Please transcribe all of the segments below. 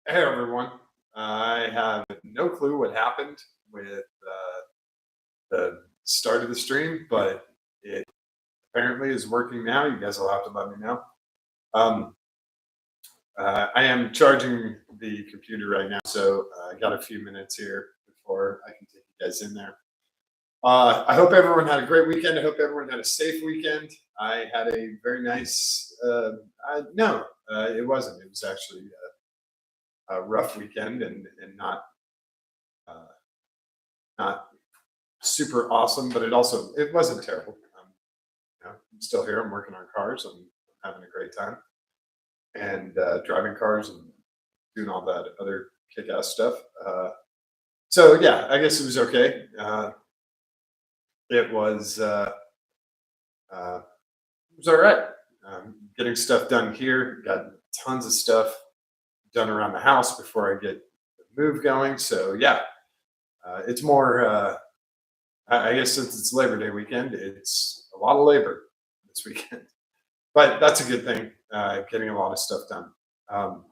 Hey everyone. I have no clue what happened with the start of the stream, but it apparently is working now. You guys will have to let me know. Um, I am charging the computer right now, so I got a few minutes here before I can take you guys in there. I hope everyone had a great weekend. I hope everyone had a safe weekend. I had a very nice. No, it wasn't. It was actually a rough weekend and uh, not super awesome, but it wasn't terrible. I'm still here. I'm working on cars. I'm having a great time and driving cars and doing all that other kick-ass stuff. So yeah, I guess it was okay. It was uh, uh, it was all right. Getting stuff done here. Got tons of stuff done around the house before I get the move going. So yeah, it's more. I guess since it's Labor Day weekend, it's a lot of labor this weekend. But that's a good thing. Getting a lot of stuff done. Um,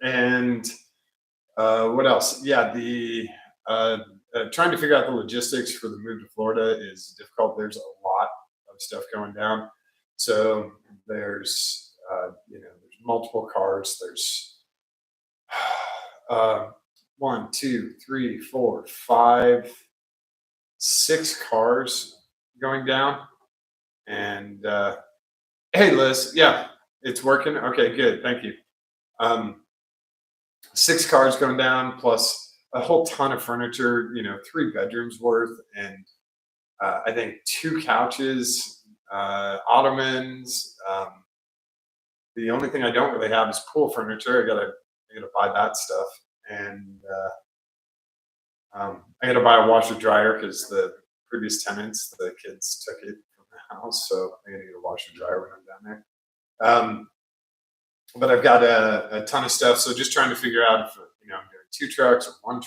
and what else? Yeah, the trying to figure out the logistics for the move to Florida is difficult. There's a lot of stuff going down. So there's multiple cars. There's uh, one, two, three, four, five, six cars going down. And hey, Liz, yeah, it's working. Okay, good. Thank you. Um, six cars going down plus a whole ton of furniture, three bedrooms worth, and I think two couches, ottomans. The only thing I don't really have is pool furniture. I gotta buy that stuff, and I gotta buy a washer dryer because the previous tenants, the kids took it from the house, so I gotta get a washer dryer when I'm down there. But I've got a ton of stuff. So just trying to figure out if I'm doing two trucks or one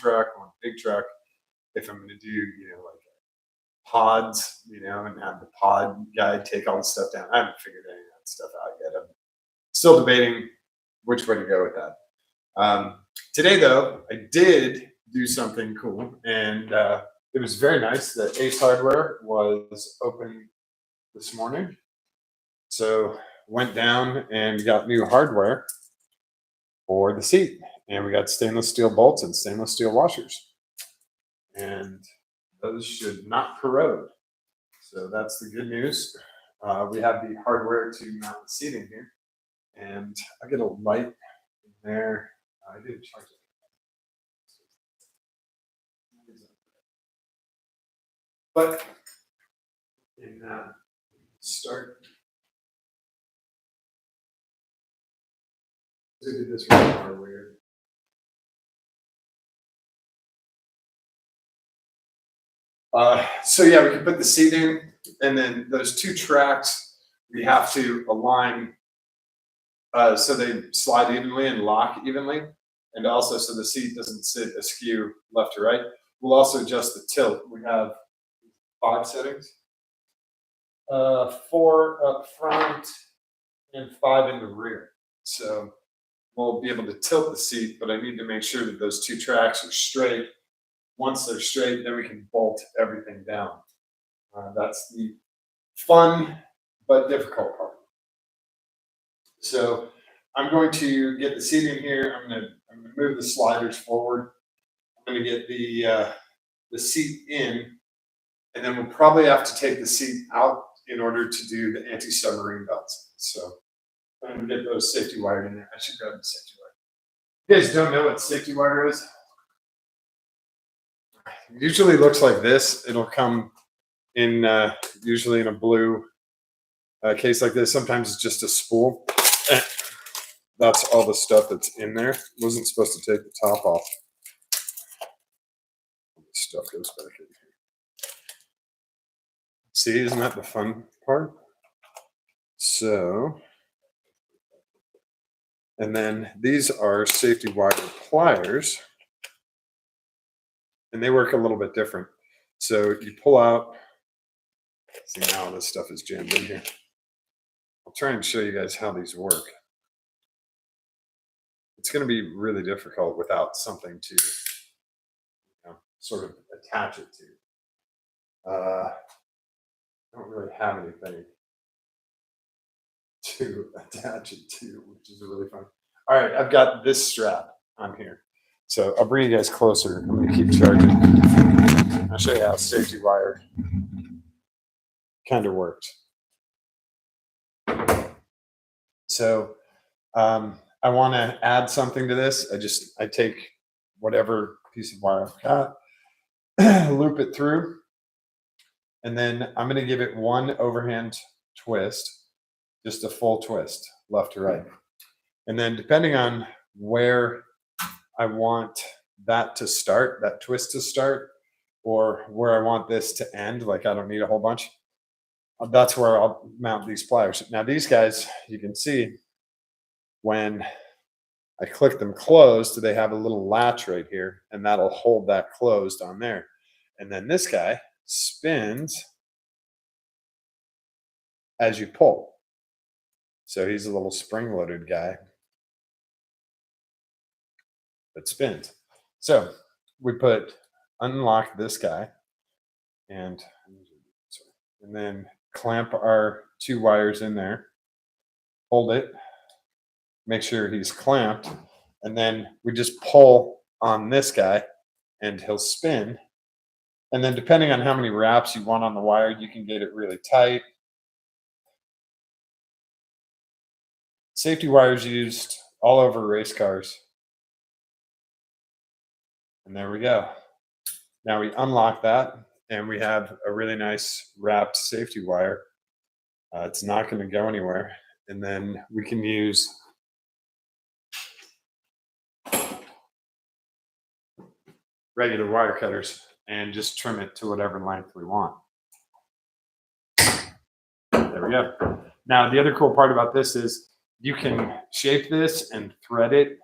big truck. If I'm going to do like pods, and have the pod guy take all the stuff down. I haven't figured any of that stuff out yet. I'm still debating which way to go with that. Today though, I did do something cool, and it was very nice that Ace Hardware was open this morning. So went down and got new hardware for the seat, and we got stainless steel bolts and stainless steel washers, and those should not corrode. So that's the good news. We have the hardware to mount the seating here, and I get a light in there. I didn't charge it. But in start, I did this really weird. So yeah, we can put the seat in, and then those two tracks we have to align so they slide evenly and lock evenly, and also so the seat doesn't sit askew left to right. We'll also adjust the tilt. We have five settings, four up front and five in the rear. So we'll be able to tilt the seat, but I need to make sure that those two tracks are straight. Once they're straight, then we can bolt everything down. That's the fun but difficult part. So I'm going to get the seat in here. I'm going to move the sliders forward. I'm going to get the seat in, and then we'll probably have to take the seat out in order to do the anti-submarine belts. So I'm going to get those safety wired in there. I should grab the safety wire. If you guys don't know what safety wire is, it usually looks like this. It'll come in usually in a blue case like this. Sometimes it's just a spool. That's all the stuff that's in there. Wasn't supposed to take the top off. Stuff goes back in here. See, isn't that the fun part? So, and then these are safety wire pliers, and they work a little bit different. So you pull out. See, now this stuff is jammed in here. I'll try and show you guys how these work. it's going to be really difficult without something to sort of attach it to. I don't really have anything to attach it to, which is really fun. All right, I've got this strap on here. So I'll bring you guys closer. I'm going to keep charging. I'll show you how safety wire kind of works. So I want to add something to this. I take whatever piece of wire I've got, loop it through, and then I'm going to give it one overhand twist, just a full twist, left to right. And then depending on where I want that to start, that twist to start, or where I want this to end, like I don't need a whole bunch, that's where I'll mount these pliers. Now these guys, you can see when I click them closed, they have a little latch right here, and that'll hold that closed on there. And then this guy spins as you pull. So he's a little spring-loaded guy that spins. So we unlock this guy, and then clamp our 2 wires in there, hold it, make sure he's clamped, and then we just pull on this guy and he'll spin. And then depending on how many wraps you want on the wire, you can get it really tight. Safety wires used all over race cars. And there we go. Now we unlock that and we have a really nice wrapped safety wire. It's not going to go anywhere. And then we can use regular wire cutters and just trim it to whatever length we want. There we go. Now, the other cool part about this is you can shape this and thread it.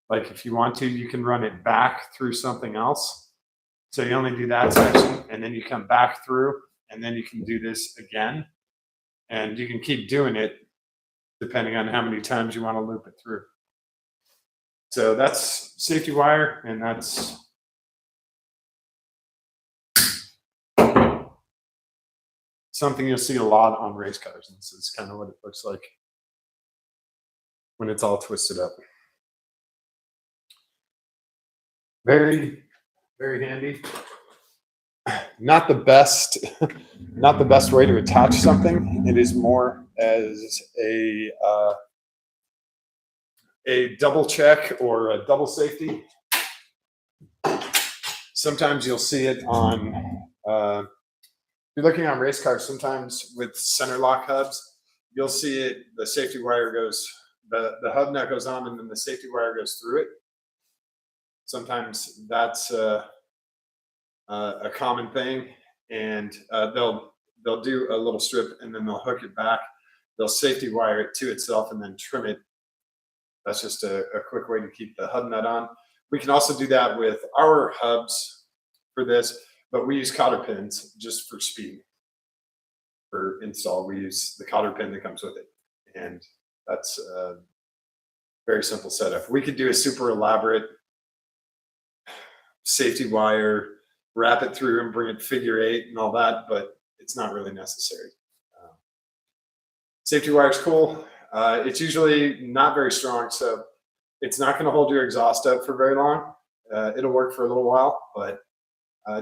Like if you want to, you can run it back through something else. So you only do that section and then you come back through and then you can do this again. And you can keep doing it depending on how many times you want to loop it through. So that's safety wire, and that's something you'll see a lot on race cars. This is kind of what it looks like when it's all twisted up. Very, very handy. Not the best way to attach something. It is more as a double check or a double safety. Sometimes you'll see it on, if you're looking on race cars, sometimes with center lock hubs, you'll see it, the safety wire goes, the hub nut goes on and then the safety wire goes through it. Sometimes that's a common thing, and they'll do a little strip and then they'll hook it back. They'll safety wire it to itself and then trim it. That's just a quick way to keep the hub nut on. We can also do that with our hubs for this, but we use cotter pins just for speed. For install, we use the cotter pin that comes with it, and that's a very simple setup. We could do a super elaborate safety wire, wrap it through and bring it figure 8 and all that, but it's not really necessary. Safety wire is cool. It's usually not very strong, so it's not going to hold your exhaust up for very long. It'll work for a little while, but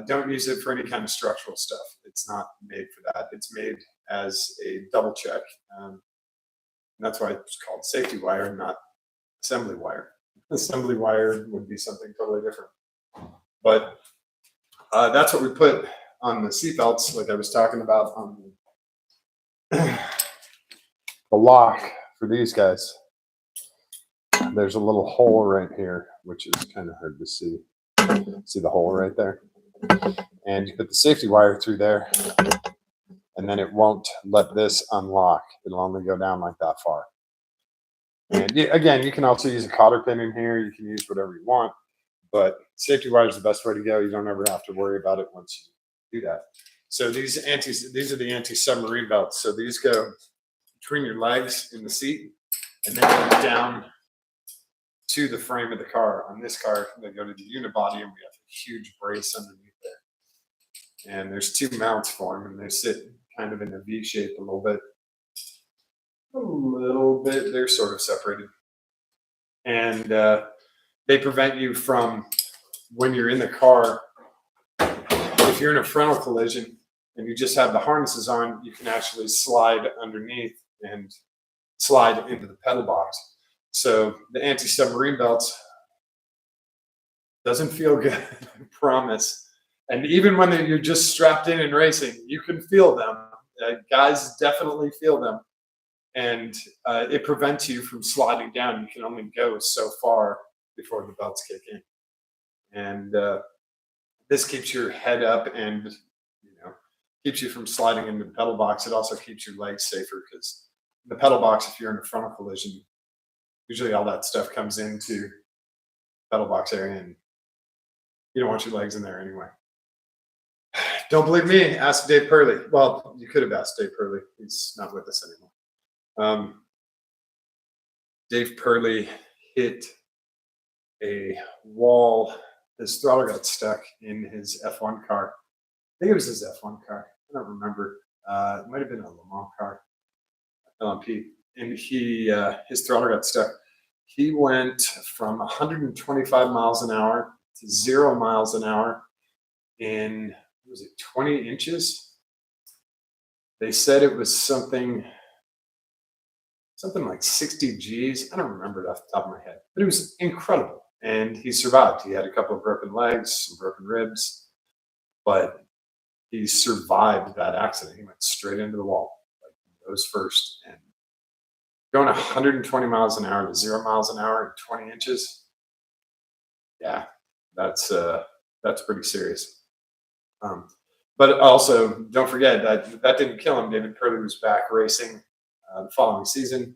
don't use it for any kind of structural stuff. It's not made for that. It's made as a double check. That's why it's called safety wire, not assembly wire. Assembly wire would be something totally different. But that's what we put on the seatbelts, like I was talking about on the lock for these guys. There's a little hole right here, which is kind of hard to see. See the hole right there? And you put the safety wire through there, and then it won't let this unlock. It'll only go down like that far. And again, you can also use a cotter pin in here. You can use whatever you want. But safety wire is the best way to go. You don't ever have to worry about it once you do that. So these are the anti-submarine belts. So these go between your legs in the seat and then down to the frame of the car. On this car, they go to the unibody, and we have a huge brace underneath there. And there's two mounts for them, and they sit kind of in a V shape a little bit. A little bit. They're sort of separated. And they prevent you from, when you're in the car, if you're in a frontal collision and you just have the harnesses on, you can actually slide underneath and slide into the pedal box. So the anti-submarine belts doesn't feel good, I promise. And even when you're just strapped in and racing, you can feel them. Guys definitely feel them. And it prevents you from sliding down. You can only go so far before the belts kick in. And this keeps your head up and, keeps you from sliding into the pedal box. It also keeps your legs safer, because the pedal box, if you're in a frontal collision, usually all that stuff comes into the pedal box area, and you don't want your legs in there anyway. Don't believe me? Ask Dave Purley. Well, you could have asked Dave Purley. He's not with us anymore. Dave Purley hit a wall. His throttle got stuck in his F1 car. I think it was his F1 car. I don't remember. It might have been a Le Mans car, LMP. And his throttle got stuck. He went from 125 miles an hour to 0 miles an hour in, was it 20 inches? They said it was something like 60 G's. I don't remember it off the top of my head, but it was incredible. And he survived. He had a couple of broken legs, some broken ribs, but he survived that accident. He went straight into the wall, like nose first, and going 120 miles an hour to 0 miles an hour in 20 inches. Yeah, that's pretty serious. But also, don't forget that didn't kill him. David Purley was back racing the following season,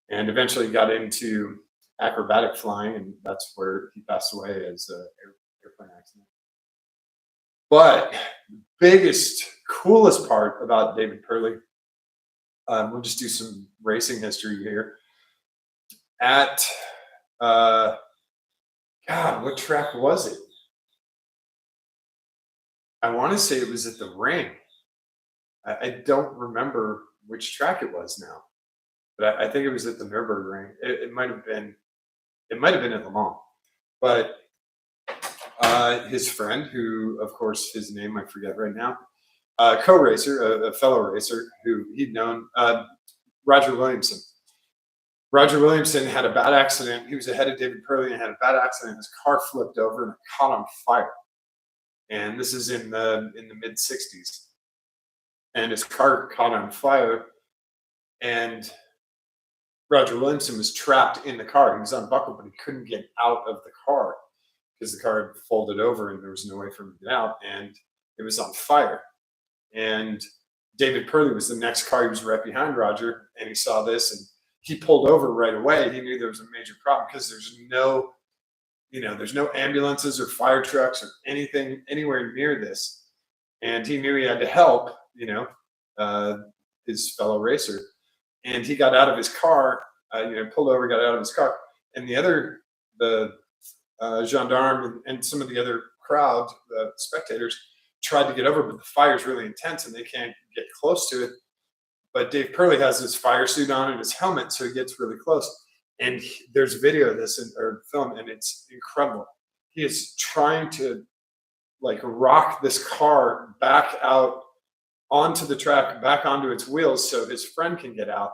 and eventually got into acrobatic flying, and that's where he passed away as an airplane accident. But the biggest, coolest part about David Purley, we'll just do some racing history here. At God, what track was it? I want to say it was at the Ring. I don't remember which track it was now, but I think it was at the Nürburgring. It might have been at Le Mans. But his friend, who, of course, his name I forget right now, co-racer, a fellow racer who he'd known, Roger Williamson. Roger Williamson had a bad accident. He was ahead of David Purley and had a bad accident. His car flipped over and it caught on fire. And this is in the mid 60s. And his car caught on fire, and Roger Williamson was trapped in the car. He was unbuckled, but he couldn't get out of the car because the car had folded over and there was no way for him to get out, and it was on fire. And David Purley was the next car. He was right behind Roger, and he saw this, and he pulled over right away. He knew there was a major problem because there's no ambulances or fire trucks or anything anywhere near this. And he knew he had to help, his fellow racer. And he got out of his car, pulled over, got out of his car. And the gendarme and some of the other crowd, the spectators, tried to get over, but the fire's really intense and they can't get close to it. But Dave Purley has his fire suit on and his helmet, so he gets really close. And there's video of this or film, and it's incredible. He is trying to rock this car back out onto the track, back onto its wheels, so his friend can get out.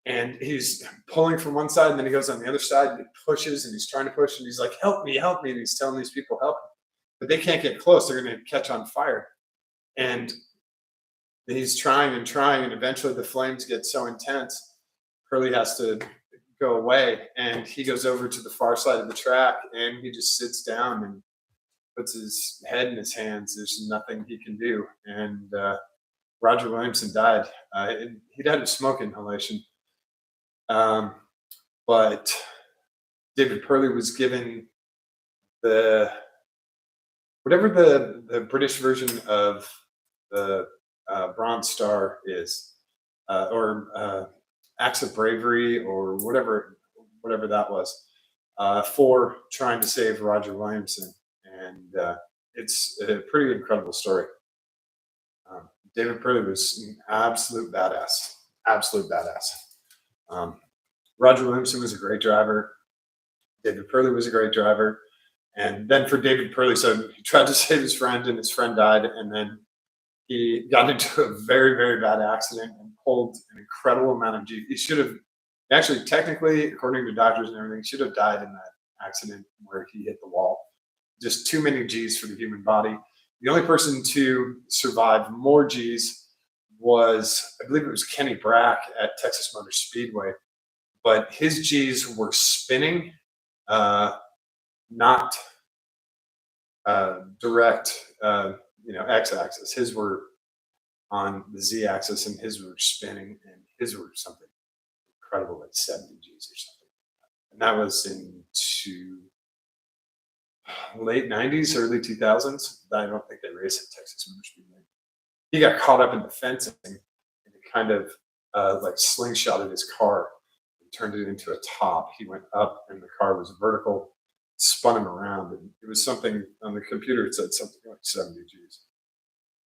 And he's pulling from one side, and then he goes on the other side, and he pushes, and he's trying to push, and he's like, "Help me, help me!" And he's telling these people, "Help me," but they can't get close; they're going to catch on fire. And he's trying and trying, and eventually the flames get so intense, Purley has to go away, and he goes over to the far side of the track, and he just sits down and puts his head in his hands. There's nothing he can do. And Roger Williamson died. He died of smoke inhalation. But David Purley was given whatever the British version of the Bronze Star is, or Acts of Bravery, or whatever that was. for trying to save Roger Williamson. And it's a pretty incredible story. David Purley was an absolute badass, absolute badass. Um, Roger Williamson was a great driver. David Purley was a great driver. And then for David Purley, so he tried to save his friend, and his friend died. And then he got into a very, very bad accident and pulled an incredible amount of G. He should have actually, technically, according to doctors and everything, should have died in that accident where he hit the wall. Just too many G's for the human body. The only person to survive more G's was, I believe it was Kenny Brack at Texas Motor Speedway, but his G's were spinning, not direct, x-axis. His were on the z-axis, and his were spinning, and his were something incredible, like 70 G's or something. And that was into late 90s, early 2000s. I don't think they raced at Texas Motor Speedway. He got caught up in the fencing, and it kind of like slingshotted his car and turned it into a top. He went up, and the car was vertical, spun him around, and it was something on the computer. It said something like 70 G's.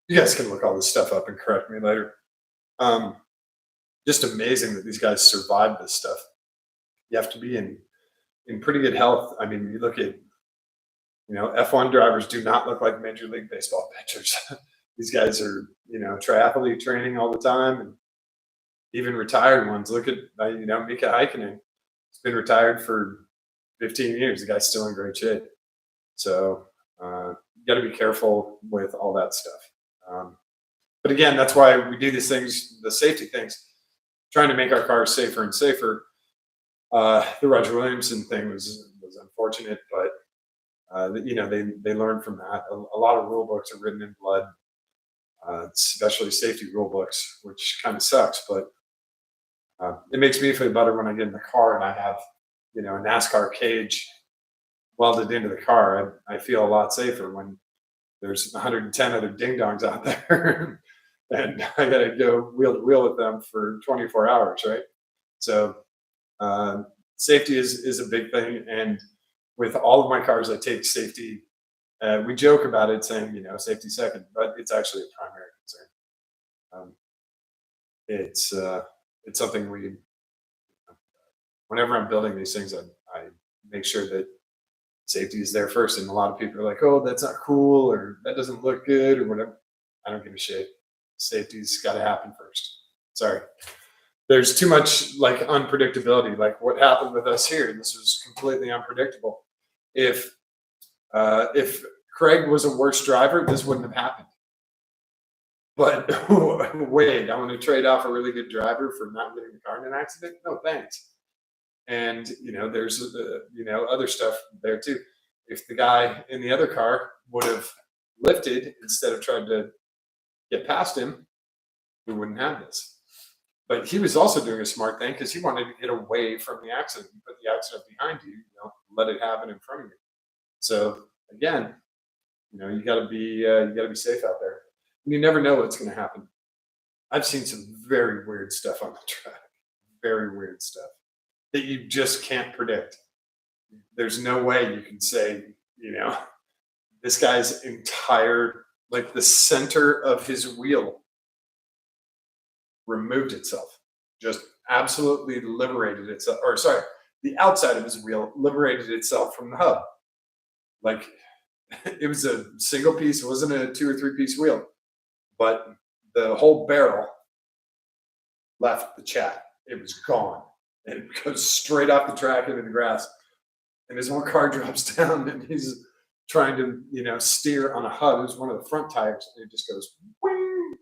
You guys can look all this stuff up and correct me later. Just amazing that these guys survived this stuff. You have to be in pretty good health. I mean, you look at, F1 drivers do not look like Major League Baseball pitchers. These guys are, triathlete training all the time, and even retired ones. Look at, Mika Häkkinen. He's been retired for 15 years. The guy's still in great shape. So you got to be careful with all that stuff. But again, that's why we do these things, the safety things, trying to make our cars safer and safer. The Roger Williamson thing was unfortunate, but they learned from that. A lot of rule books are written in blood, especially safety rule books, which kind of sucks. But it makes me feel better when I get in the car and I have, a NASCAR cage welded into the car. I feel a lot safer when there's 110 other ding dongs out there, and I got to go wheel to wheel with them for 24 hours, right? So safety is a big thing, and with all of my cars, I take safety. We joke about it, saying safety second, but it's actually a primary concern. It's something whenever I'm building these things, I make sure that safety is there first. And a lot of people are like, "Oh, that's not cool," or "That doesn't look good," or whatever. I don't give a shit. Safety's got to happen first. Sorry. There's too much like unpredictability. Like what happened with us here, this was completely unpredictable. If Craig was a worse driver, this wouldn't have happened. But wait, I want to trade off a really good driver for not getting the car in an accident? No, thanks. And there's other stuff there too. If the guy in the other car would have lifted instead of trying to get past him, we wouldn't have this. But he was also doing a smart thing because he wanted to get away from the accident. You put the accident behind you, let it happen in front of you. So again, you got to be safe out there. You never know what's going to happen. I've seen some very weird stuff on the track, very weird stuff that you just can't predict. There's no way you can say, this guy's entire, like the center of his wheel removed itself, just absolutely liberated itself, or sorry, the outside of his wheel liberated itself from the hub. Like it was a single piece, it wasn't a 2 or 3 piece wheel, but the whole barrel left the chat. It was gone. And it goes straight off the track into the grass. And his whole car drops down, and he's trying to, steer on a hub. It was one of the front tires, and it just goes, wing.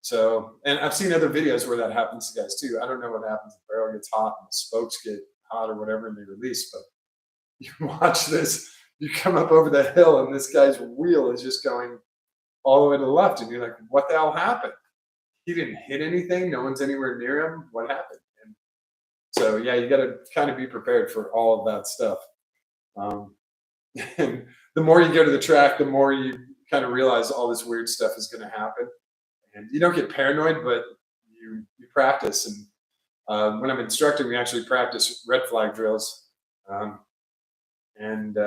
So, and I've seen other videos where that happens to guys too. I don't know what happens if the barrel gets hot and the spokes get hot or whatever and they release, but you watch this, you come up over the hill and this guy's wheel is just going all the way to the left, and you're like, what the hell happened? He didn't hit anything. No one's anywhere near him. What happened? And so, yeah, you got to kind of be prepared for all of that stuff. And the more you go to the track, the more you kind of realize all this weird stuff is going to happen. And you don't get paranoid, but you practice. And when I'm instructing, we actually practice red flag drills. And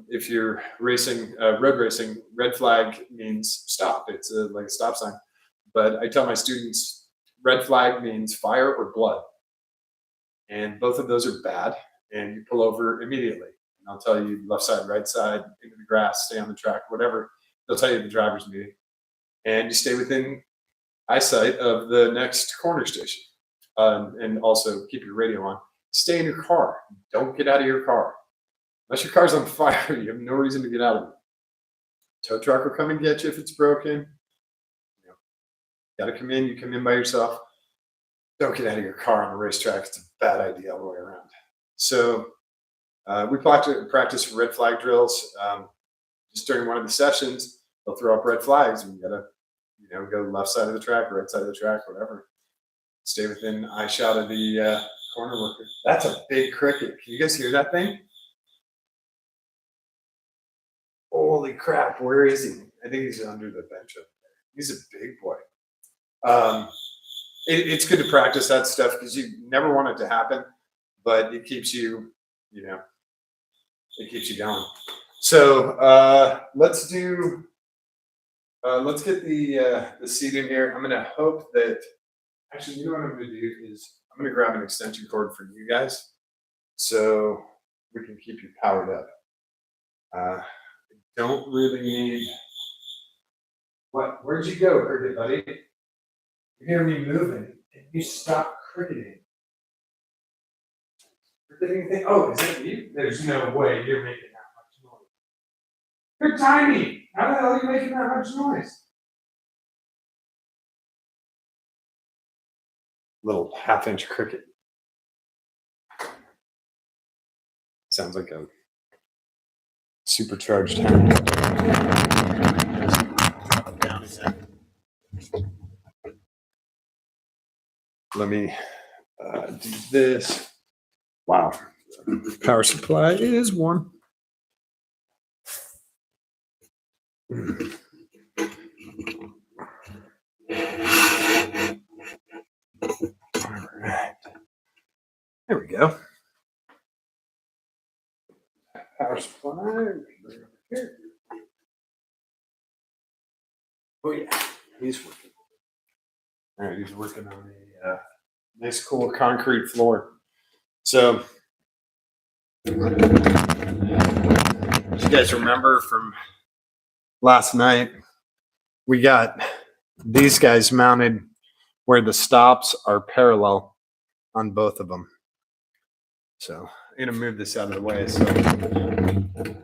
if you're racing, road racing, red flag means stop. It's like a stop sign. But I tell my students, red flag means fire or blood. And both of those are bad. And you pull over immediately. And I'll tell you left side, right side, into the grass, stay on the track, whatever. They'll tell you the driver's meeting. And you stay within eyesight of the next corner station. And also keep your radio on. Stay in your car. Don't get out of your car. Unless your car's on fire, you have no reason to get out of it. Tow truck will come and get you if it's broken. You know, gotta come in, you come in by yourself. Don't get out of your car on the racetrack. It's a bad idea all the way around. So we practice red flag drills. Just during one of the sessions, they'll throw up red flags and you gotta, go left side of the track, right side of the track, whatever. Stay within eye shot of the corner worker. That's a big cricket. Can you guys hear that thing? Holy crap, where is he? I think he's under the bench up there. He's a big boy. It's good to practice that stuff because you never want it to happen, but it keeps you, it keeps you going. So let's get the seat in here. I'm gonna hope that, actually, you know what I'm gonna do is I'm gonna grab an extension cord for you guys so we can keep you powered up. Don't really need. What? Where'd you go, cricket buddy? You hear me moving, and you stop cricketing. Cricketing? Oh, is it you? There's no way you're making that much noise. You're tiny. How the hell are you making that much noise? Little half-inch cricket. Sounds like a supercharged hen. Down his head. Let me do this. Wow. Power supply is warm. All right. There we go. Power supply. Here. Oh yeah, he's working. All right, he's working on a nice, cool concrete floor. So, you guys remember from last night, we got these guys mounted where the stops are parallel on both of them. So I'm gonna move this out of the way so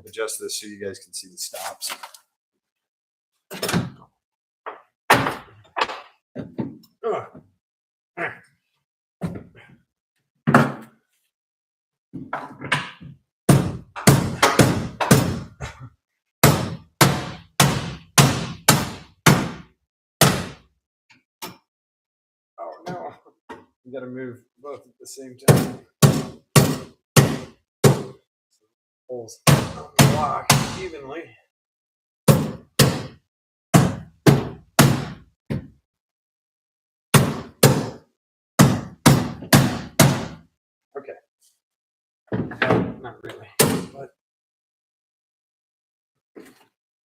adjust this so you guys can see the stops. Oh no, you gotta move both at the same time. Holes on the block evenly. Okay. No, not really, but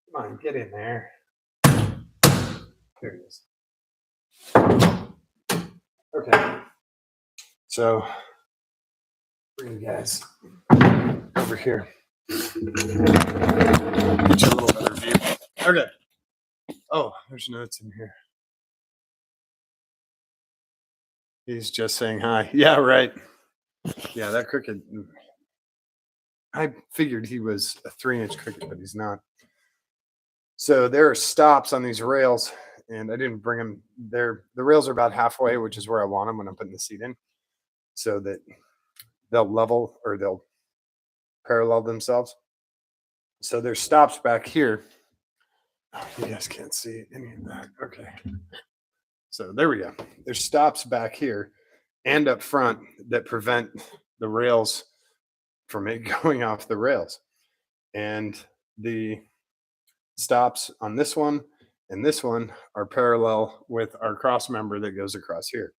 come on, get in there. There it is. Okay. So bring you guys over here. Get you a little better view. Okay. Oh, there's notes in here. He's just saying hi. Yeah, right. Yeah, that cricket. I figured he was a 3-inch cricket, but he's not. So there are stops on these rails, and I didn't bring them there. The rails are about halfway, which is where I want them when I'm putting the seat in, so that they'll level or they'll parallel themselves. So there's stops back here. Oh, you guys can't see any of that. Okay. So there we go. There's stops back here and up front that prevent the rails from it going off the rails. And the stops on this one and this one are parallel with our cross member that goes across here.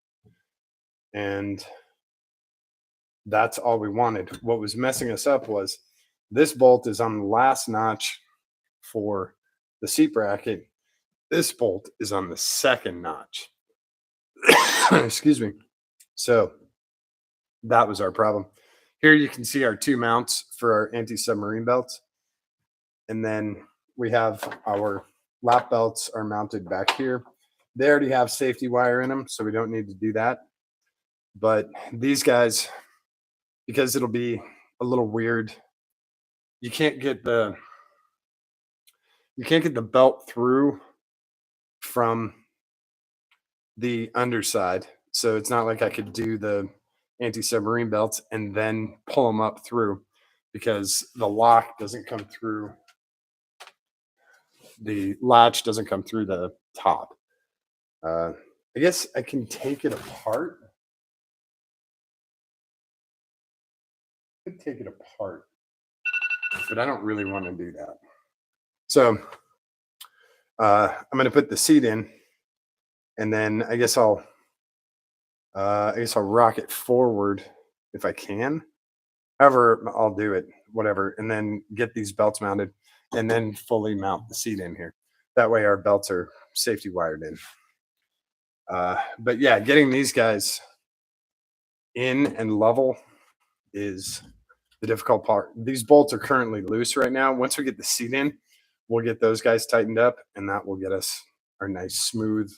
And that's all we wanted. What was messing us up was this bolt is on the last notch for the seat bracket. This bolt is on the second notch. Excuse me. So that was our problem. Here you can see our two mounts for our anti-submarine belts. And then we have our lap belts are mounted back here. They already have safety wire in them, so we don't need to do that. But these guys, because it'll be a little weird, you can't get the belt through from the underside. So it's not like I could do the anti-submarine belts and then pull them up through, because the lock doesn't come through, the latch doesn't come through the top. I guess I can take it apart. I could take it apart, but I don't really want to do that. So I'm going to put the seat in, and then I guess I'll rock it forward if I can. However, I'll do it, whatever, and then get these belts mounted, and then fully mount the seat in here. That way, our belts are safety wired in. But yeah, getting these guys in and level is the difficult part. These bolts are currently loose right now. Once we get the seat in, we'll get those guys tightened up, and that will get us our nice smooth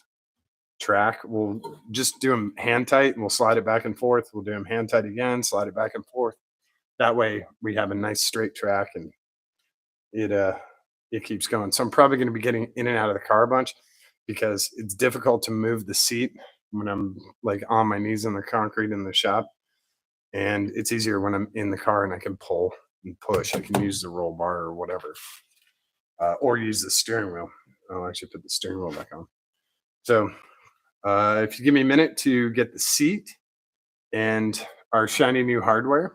track. We'll just do them hand tight, and we'll slide it back and forth. We'll do them hand tight again, slide it back and forth. That way we have a nice straight track, and it keeps going. So I'm probably going to be getting in and out of the car a bunch, because it's difficult to move the seat when I'm like on my knees in the concrete in the shop. And it's easier when I'm in the car and I can pull and push. I can use the roll bar or whatever, or use the steering wheel. I'll actually put the steering wheel back on. So if you give me a minute to get the seat and our shiny new hardware,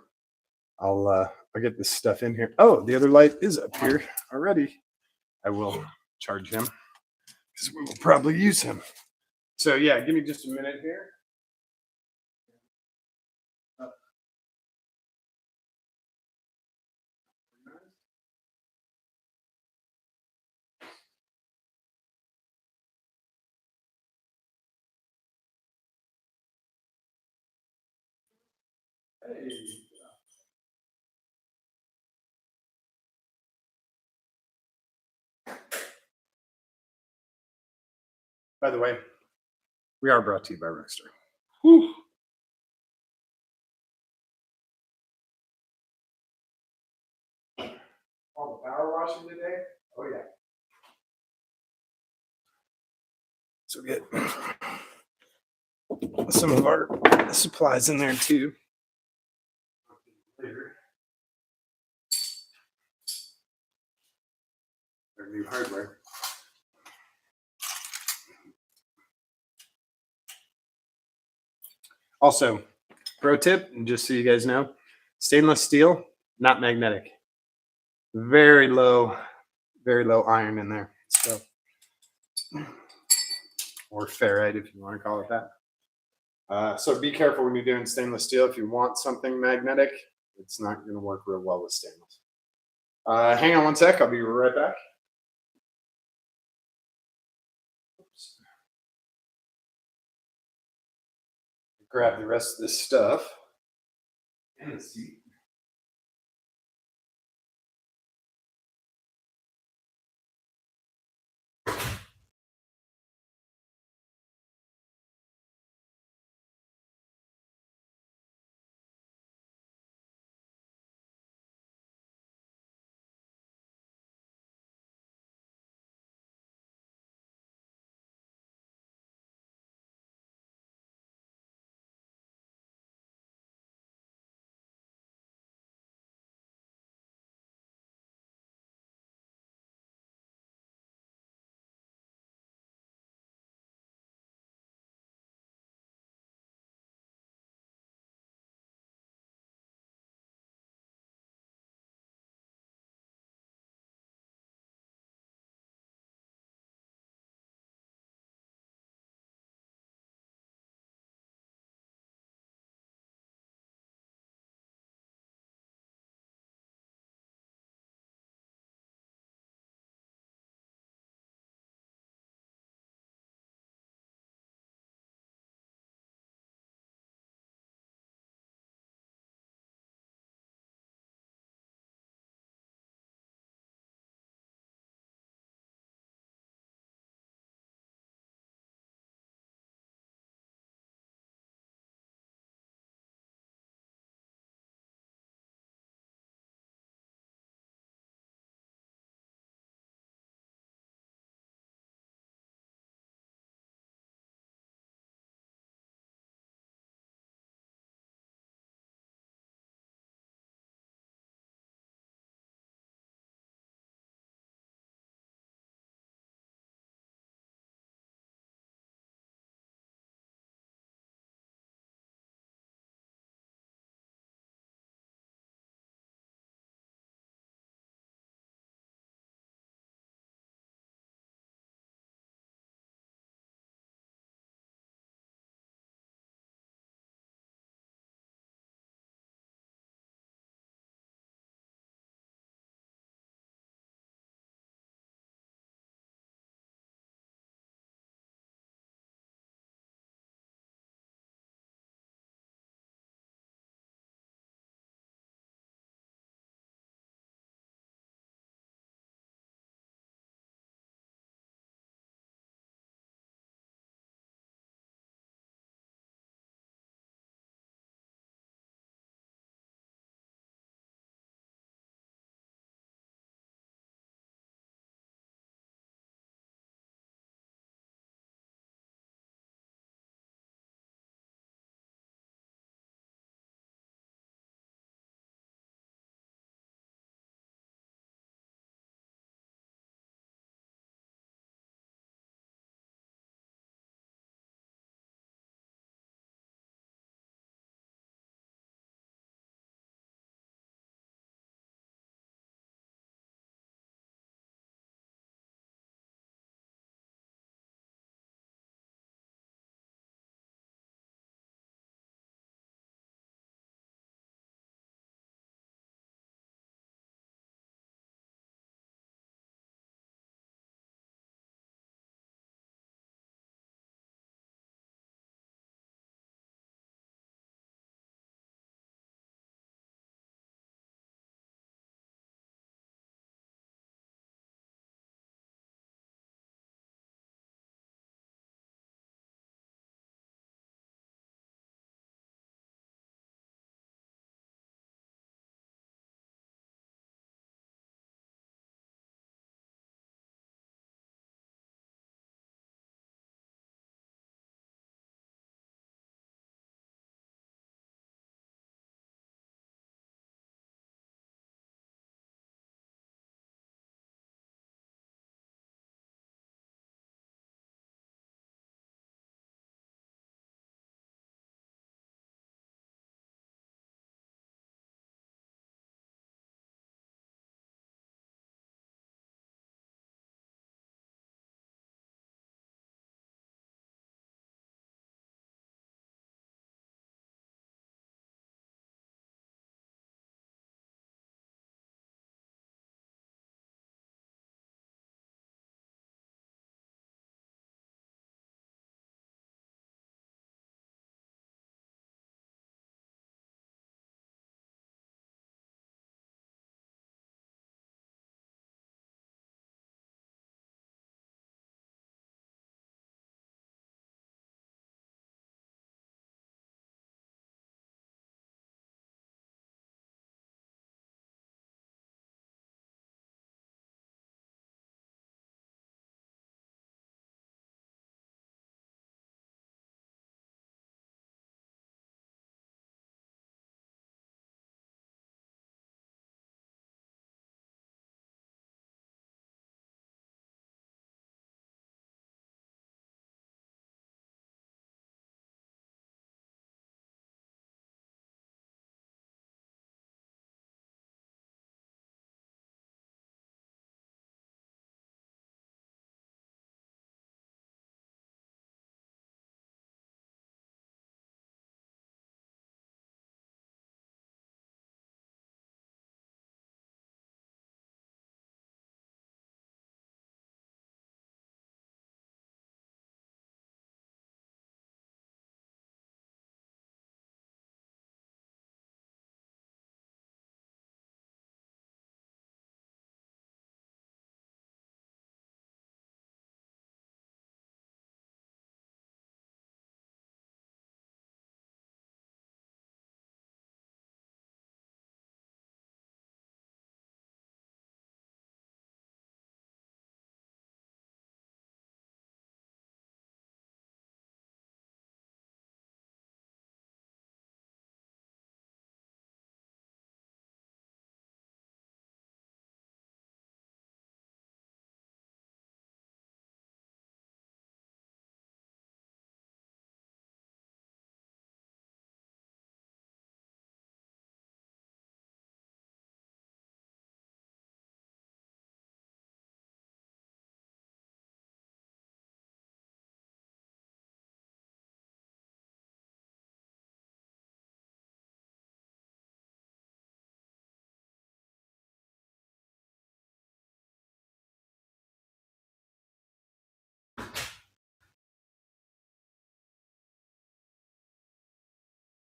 I'll get this stuff in here. Oh, the other light is up here already. I will charge him because we will probably use him. So yeah, give me just a minute here. Hey. By the way, we are brought to you by Rookster. Whew. All the power washing today? Oh yeah. So we get some of our supplies in there too. Later. Our new hardware. Also, pro tip, just so you guys know, stainless steel, not magnetic. Very low iron in there. So, or ferrite, if you want to call it that. So be careful when you're doing stainless steel. If you want something magnetic, it's not going to work real well with stainless. Hang on one sec. I'll be right back. Oops. Grab the rest of this stuff and the seat.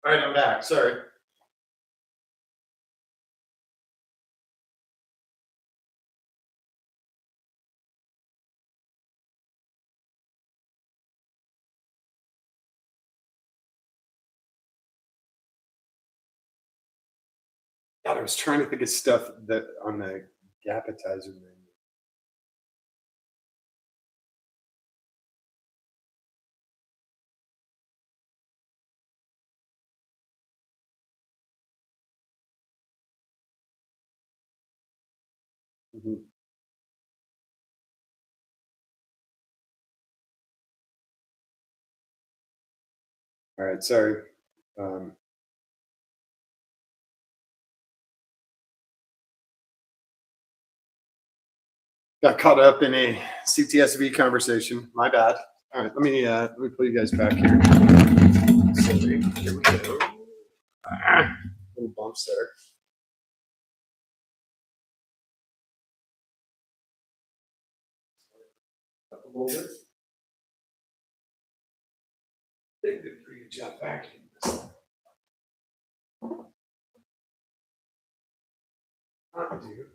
All right, I'm back. Sorry. God, I was trying to think of stuff that on the appetizer menu. Mhm. All right, sorry. Um, got caught up in a CTSV conversation. My bad. All right, let me put you guys back here. Sorry. Here we go. Little bumps there. Up a little bit. They did a pretty good job vacuuming this. Not do.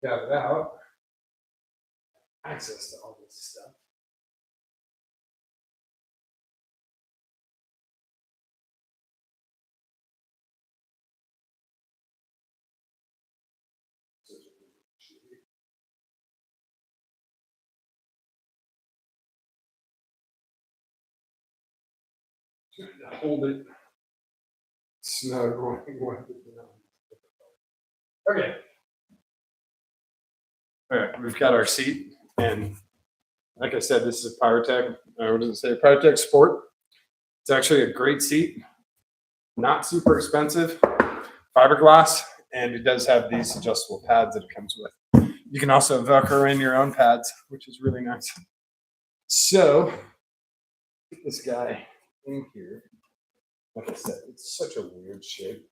Got it out. Access to all this stuff. Trying to hold it snug. Okay. All right, we've got our seat, and like I said, this is a PowerTech. What does it say? PowerTech Sport. It's actually a great seat, not super expensive, fiberglass, and it does have these adjustable pads that it comes with. You can also Velcro in your own pads, which is really nice. So, get this guy in here. Like I said, it's such a weird shape.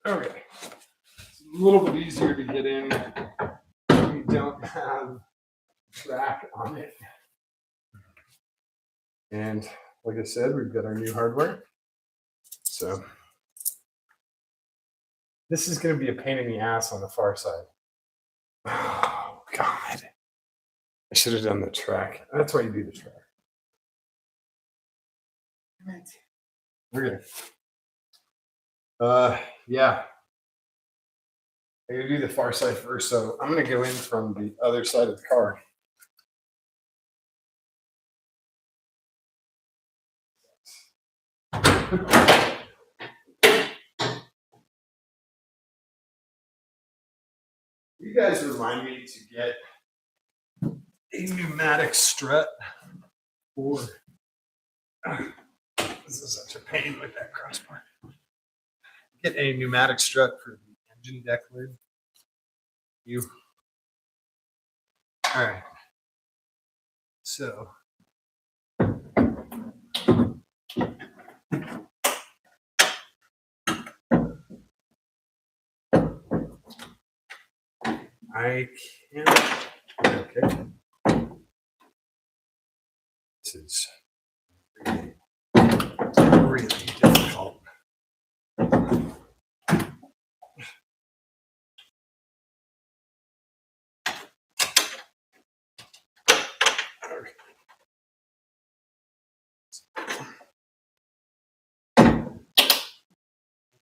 Okay, it's a little bit easier to get in when you don't have track on it. And like I said, we've got our new hardware. So this is going to be a pain in the ass on the far side. Oh, God. I should have done the track. That's why you do the track. Okay. Yeah. I'm going to do the far side first. So I'm going to go in from the other side of the car. You guys remind me to get a pneumatic strut for. This is such a pain with that crossbar. Get a pneumatic strut for the engine deck lid. You. All right. So. I can't. Okay. This is really difficult.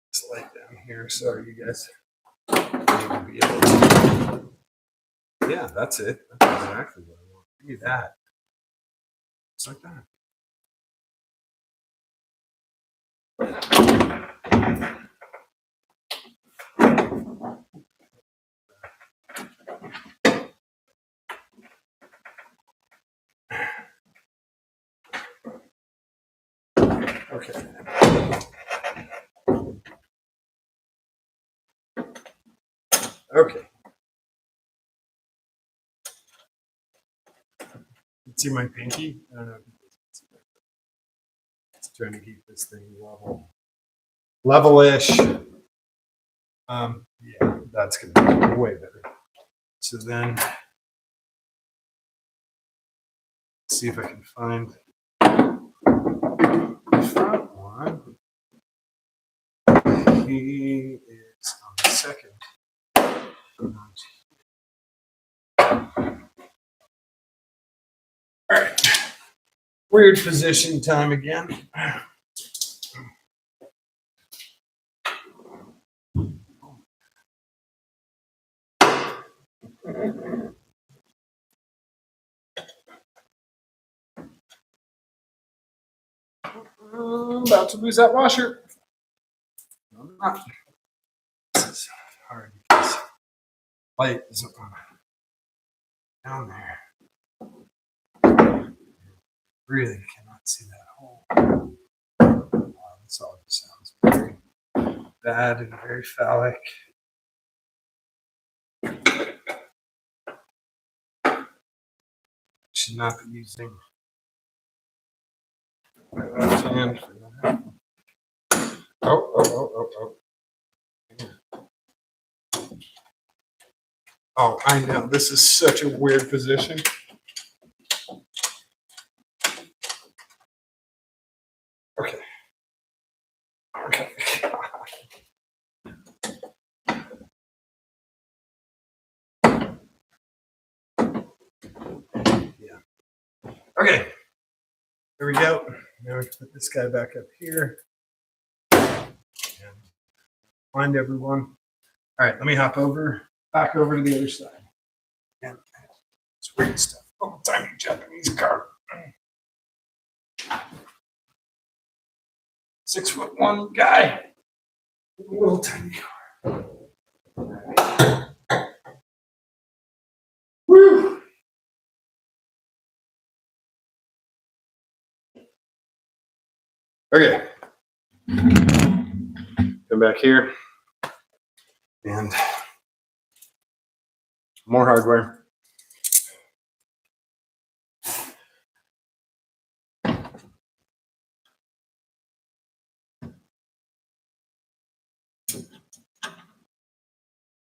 It's light down here. Sorry, you guys. Be able to... Yeah, that's it. That's exactly what I want. Give me that. Just like that. Okay. Okay. See my pinky? I don't know if you can see that. It's trying to keep this thing level. Level-ish. Yeah. that's going to be way better. So then, see if I can find the front one. He is on the second. All right. Weird position time again. I'm about to lose that washer. No, I'm not. This is hard because light isn't down there. Really cannot see that hole. Wow, this all just sounds very bad and very phallic. Should not be using my left hand for that. Oh, I know. This is such a weird position. Okay. Okay. Yeah. Okay. Here we go. Now we can put this guy back up here. And find everyone. All right, let me hop back over to the other side. And it's weird stuff. Oh, tiny Japanese car. 6'1" guy. Little tiny car. Woo! Okay. Come back here. And more hardware.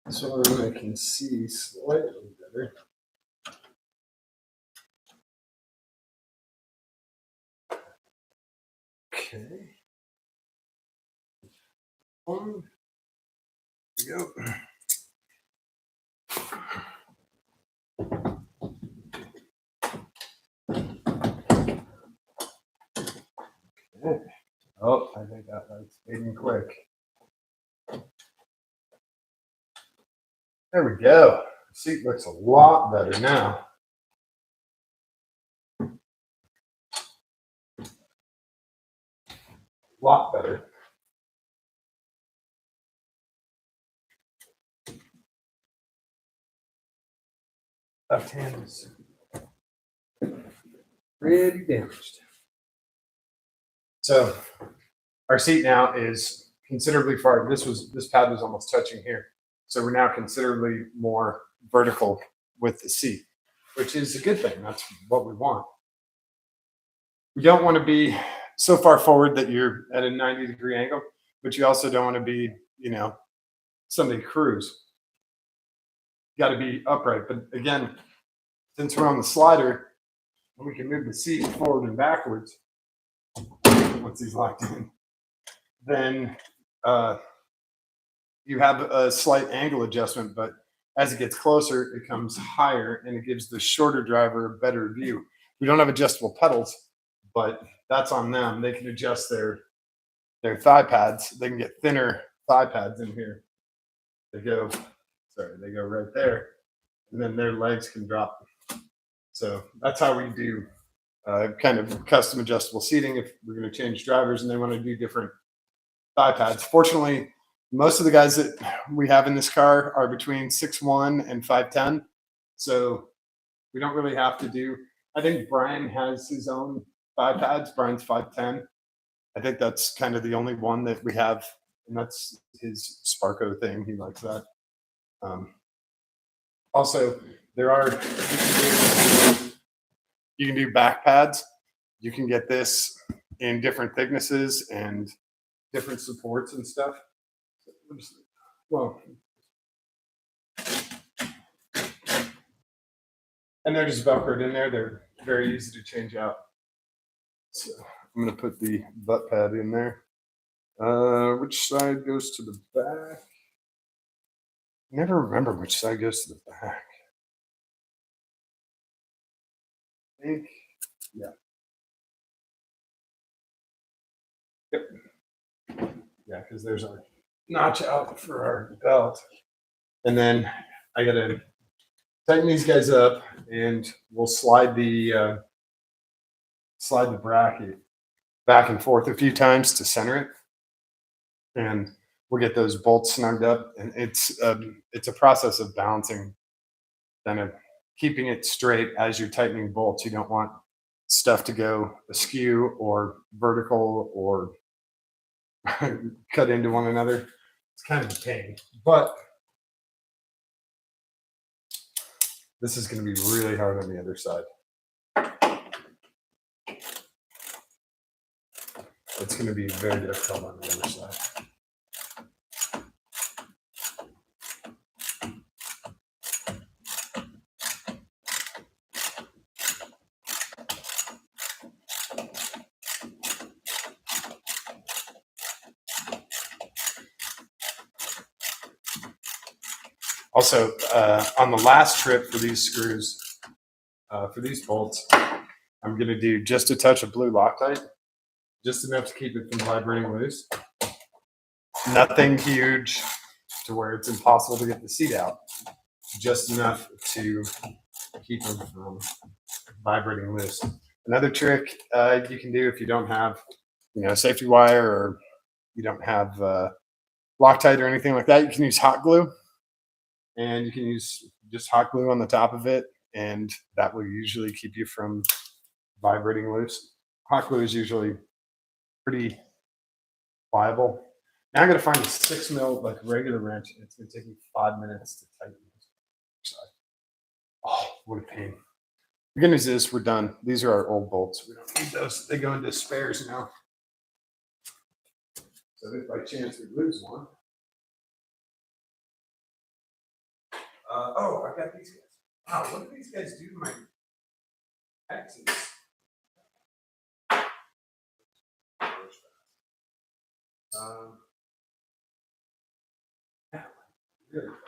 So I can see slightly better. Okay. Here we go. Okay. Oh, I think that light's fading quick. There we go. The seat looks a lot better now. A lot better. Left hand is pretty damaged. So our seat now is considerably far. This pad was almost touching here. So we're now considerably more vertical with the seat, which is a good thing. That's what we want. We don't want to be so far forward that you're at a 90-degree angle, but you also don't want to be, somebody cruise. You got to be upright. But again, since we're on the slider, we can move the seat forward and backwards once he's locked in. Then you have a slight angle adjustment, but as it gets closer, it comes higher and it gives the shorter driver a better view. We don't have adjustable pedals, but that's on them. They can adjust their thigh pads. They can get thinner thigh pads in here. They go right there, and then their legs can drop. So that's how we do kind of custom adjustable seating if we're going to change drivers and they want to do different thigh pads. Fortunately, most of the guys that we have in this car are between 6'1" and 5'10", so we don't really have to do. I think Brian has his own thigh pads. Brian's 5'10". I think that's kind of the only one that we have, and that's his Sparco thing. He likes that. Also, you can do back pads. You can get this in different thicknesses and different supports and stuff. Well, And they're just velcroed in there. They're very easy to change out. So I'm going to put the butt pad in there. Which side goes to the back? Never remember which side goes to the back. I think, yeah. Yep. Yeah, because there's our notch out for our belt. And then I gotta tighten these guys up, and we'll slide the bracket back and forth a few times to center it, and we'll get those bolts snugged up. And it's a process of balancing, kind of keeping it straight as you're tightening bolts. You don't want stuff to go askew or vertical or cut into one another. It's kind of a pain, but this is going to be really hard on the other side. It's going to be very difficult on the other side. Also, on the last trip for these screws, for these bolts, I'm going to do just a touch of blue Loctite, just enough to keep it from vibrating loose. Nothing huge to where it's impossible to get the seat out, just enough to keep them from vibrating loose. Another trick you can do if you don't have, safety wire, or you don't have Loctite or anything like that, you can use hot glue. And you can use just hot glue on the top of it, and that will usually keep you from vibrating loose. Hot glue is usually pretty pliable. Now I'm going to find a 6mm like regular wrench. It's going to take me 5 minutes to tighten this side. Oh, what a pain. The good news is we're done. These are our old bolts. We don't need those. They go into spares now. So if by chance we lose one. Oh, I got these guys. Wow, what do these guys do to my axes? Yeah, really fast.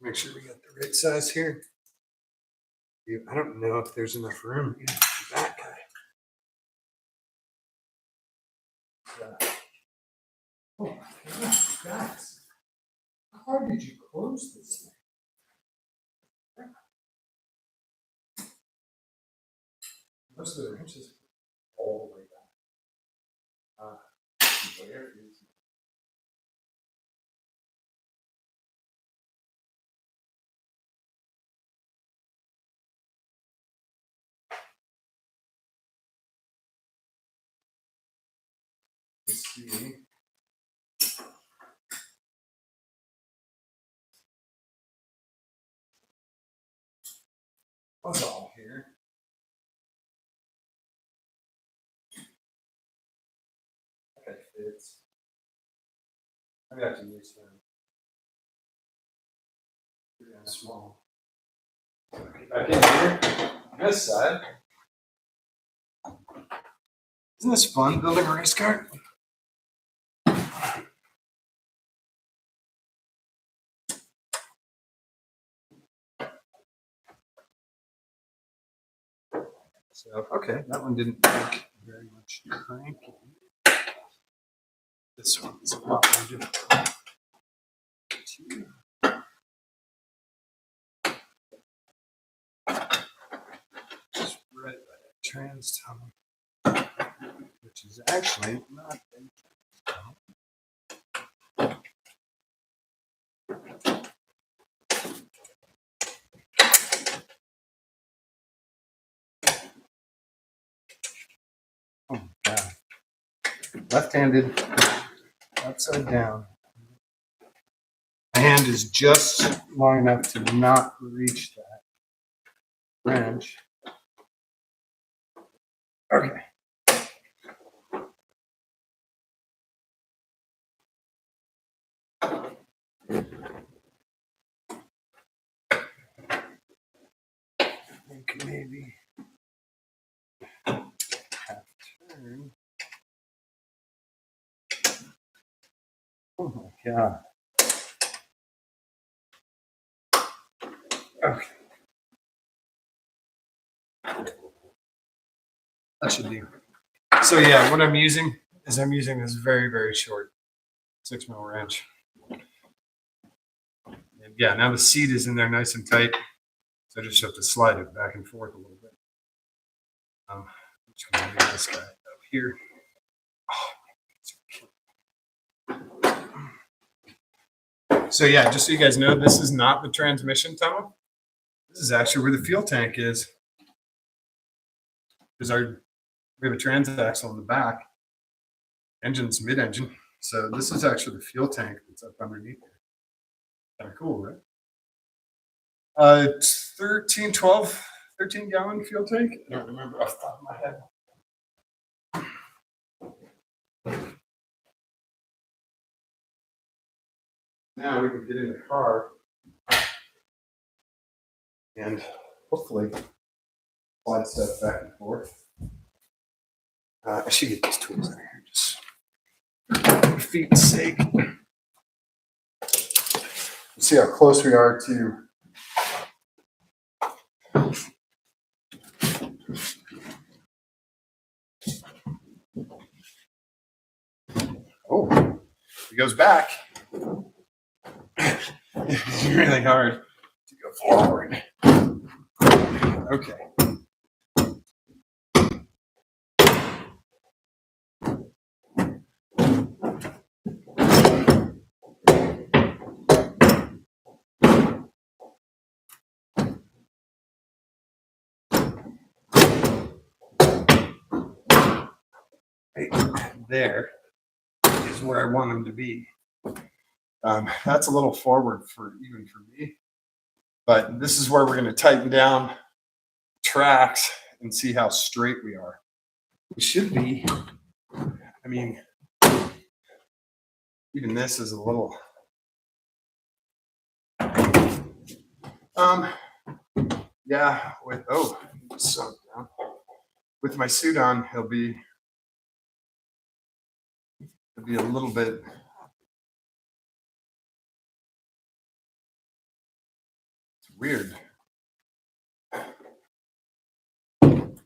Make sure we got the right size here. I don't know if there's enough room for that guy. Oh my gosh, guys. How hard did you close this thing? Most of the wrenches all the way back. Where is Let's see. What's all here? Okay, fits. I have to use them. Pretty small. Back in here, this side. Isn't this fun building a race car? So, okay, that one didn't take very much cranking. This one's a lot more difficult. Just right by that trans tunnel, which is actually not a Oh my God. Left-handed, upside down. My hand is just long enough to not reach that wrench. Okay. I think maybe half turn. Oh my God. Okay. That should do. So yeah, what I'm using is this very, very short 6 mil wrench. And yeah, now the seat is in there nice and tight. So I just have to slide it back and forth a little bit. I'm just gonna move this guy up here. So yeah, just so you guys know, this is not the transmission tunnel. This is actually where the fuel tank is. Because we have a transaxle in the back. Engine's mid-engine. So this is actually the fuel tank that's up underneath there. Kind of cool, right? It's 13 gallon fuel tank. I don't remember off the top of my head. Now we can get in the car and hopefully slide stuff back and forth. I should get these tools in here just for feet's sake. See how close we are to it goes back. It's really hard to go forward. Okay. Right there is where I want them to be. That's a little forward even for me, but this is where we're going to tighten down tracks and see how straight we are. We should be. I mean, even this is a little. Yeah. With my suit on, he'll be a little bit. It's weird.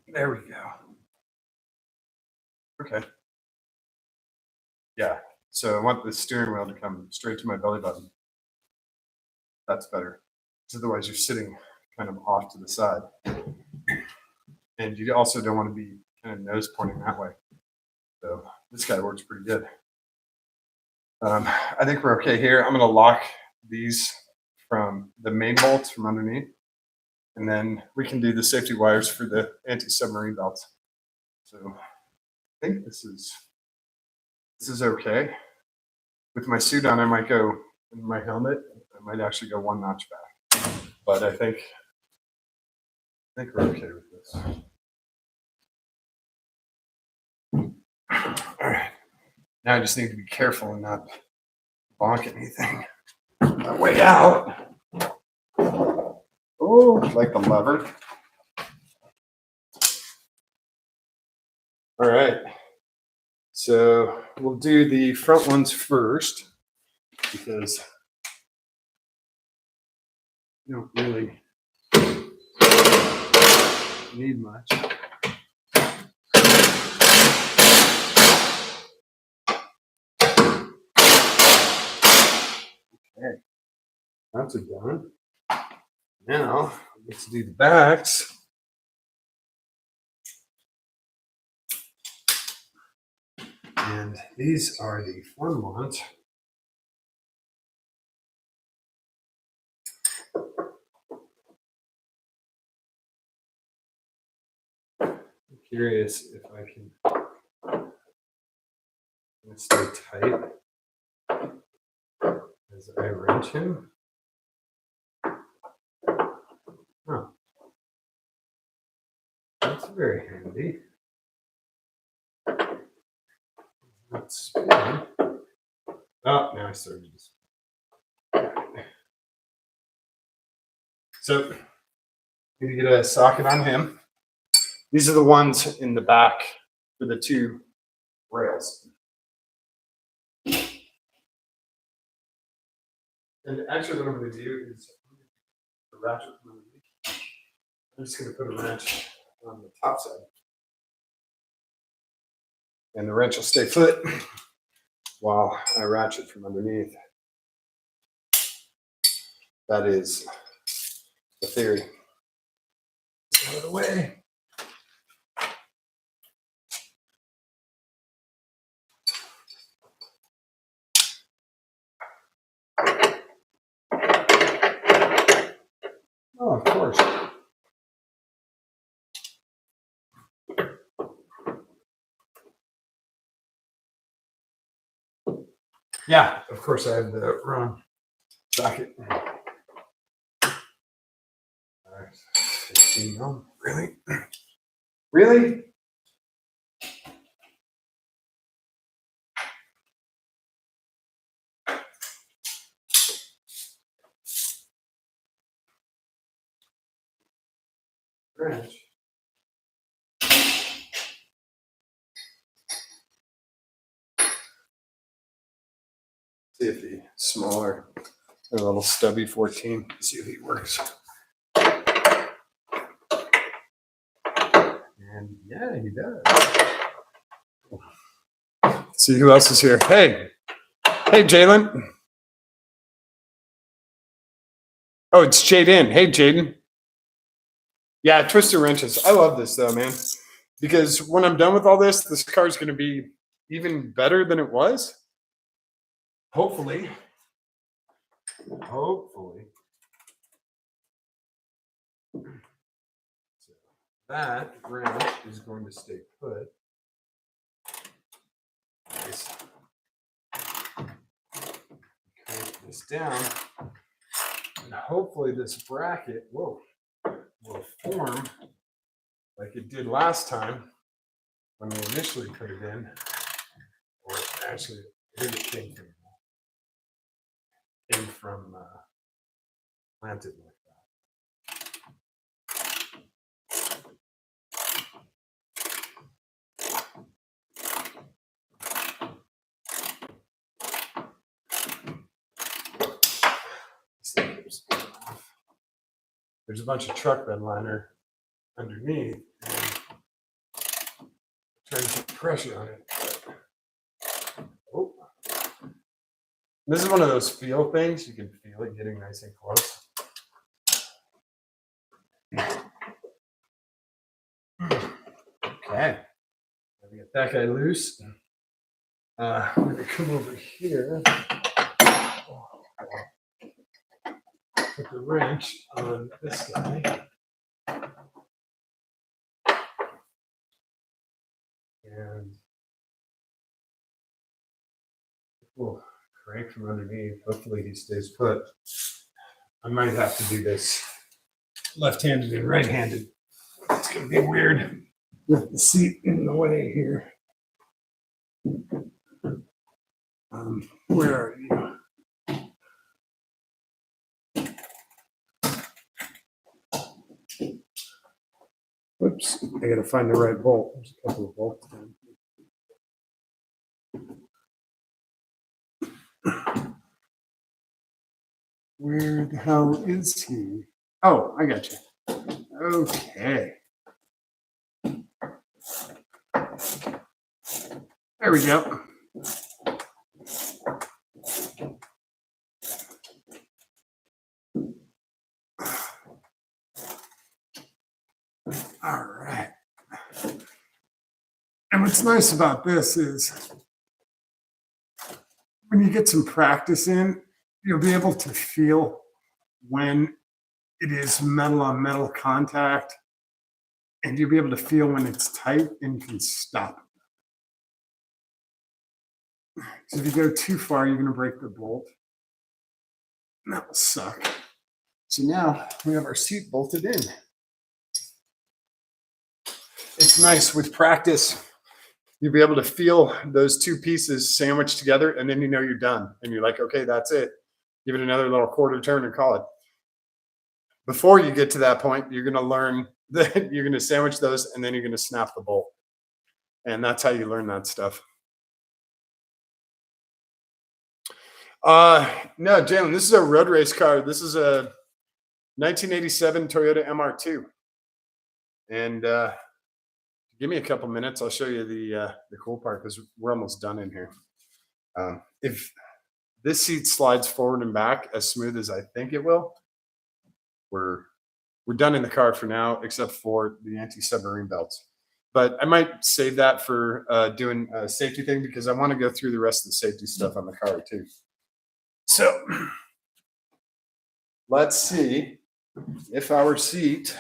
There we go. Okay. Yeah. So I want the steering wheel to come straight to my belly button. That's better. Because otherwise you're sitting kind of off to the side. And you also don't want to be kind of nose pointing that way. So this guy works pretty good. I think we're okay here. I'm going to lock these from the main bolts from underneath. And then we can do the safety wires for the anti-submarine belts. So I think this is okay. With my suit on, I might go in my helmet. I might actually go one notch back. But I think we're okay with this. All right. Now I just need to be careful and not bonk anything. My way out. Oh, like the lever. All right. So we'll do the front ones first because you don't really need much. Okay, that's done. Now let's do the backs. And these are the fun ones. I'm curious if I can stay tight as I I wrench him? Oh. That's very handy. Not spinning. Oh, now I started to spin. So, need to get a socket on him. These are the ones in the back for the two rails. And actually, what I'm going to do is the ratchet. I'm just going to put a wrench on the top side. And the wrench will stay put while I ratchet from underneath. That is the theory. Out of the way. Oh, of course. Yeah, of course I have the wrong socket. 16 ohm. Really? Really? Wrench. See if the smaller, a little stubby 14, see if he works. And yeah, he does. See who else is here. Hey, Jalen. Oh, it's Jaden. Hey, Jaden. Yeah, twister wrenches. I love this though, man, because when I'm done with all this car is going to be even better than it was. Hopefully. So that wrench is going to stay put. Nice. Crank this down, and hopefully this bracket will form like it did last time when we initially put it in. Or actually, I think it came from planted like that. There's a bunch of truck bed liner underneath, and trying to keep pressure on it. Oh. This is one of those feel things. You can feel it getting nice and close. Okay. Let me get that guy loose. I'm going to come over here. Put the wrench on this guy. And we'll crank from underneath. Hopefully he stays put. I might have to do this left-handed and right-handed. It's going to be weird with the seat in the way here. Where are you? Whoops, I gotta find the right bolt. There's a couple of bolts down here. Where the hell is he? Oh, I got you. Okay. There we go. All right. And what's nice about this is when you get some practice in, you'll be able to feel when it is metal on metal contact, and you'll be able to feel when it's tight and you can stop. So if you go too far, you're going to break the bolt. That will suck. So now we have our seat bolted in. It's nice with practice. You'll be able to feel those two pieces sandwiched together, and then you know you're done. And you're like, okay, that's it. Give it another little quarter turn and call it. Before you get to that point, you're going to learn that you're going to sandwich those, and then you're going to snap the bolt. And that's how you learn that stuff. No, Jalen, this is a road race car. This is a 1987 Toyota MR2. And give me a couple minutes. I'll show you the cool part because we're almost done in here. If this seat slides forward and back as smooth as I think it will, we're done in the car for now, except for the anti-submarine belts. But I might save that for doing a safety thing because I want to go through the rest of the safety stuff on the car too. So let's see if our seat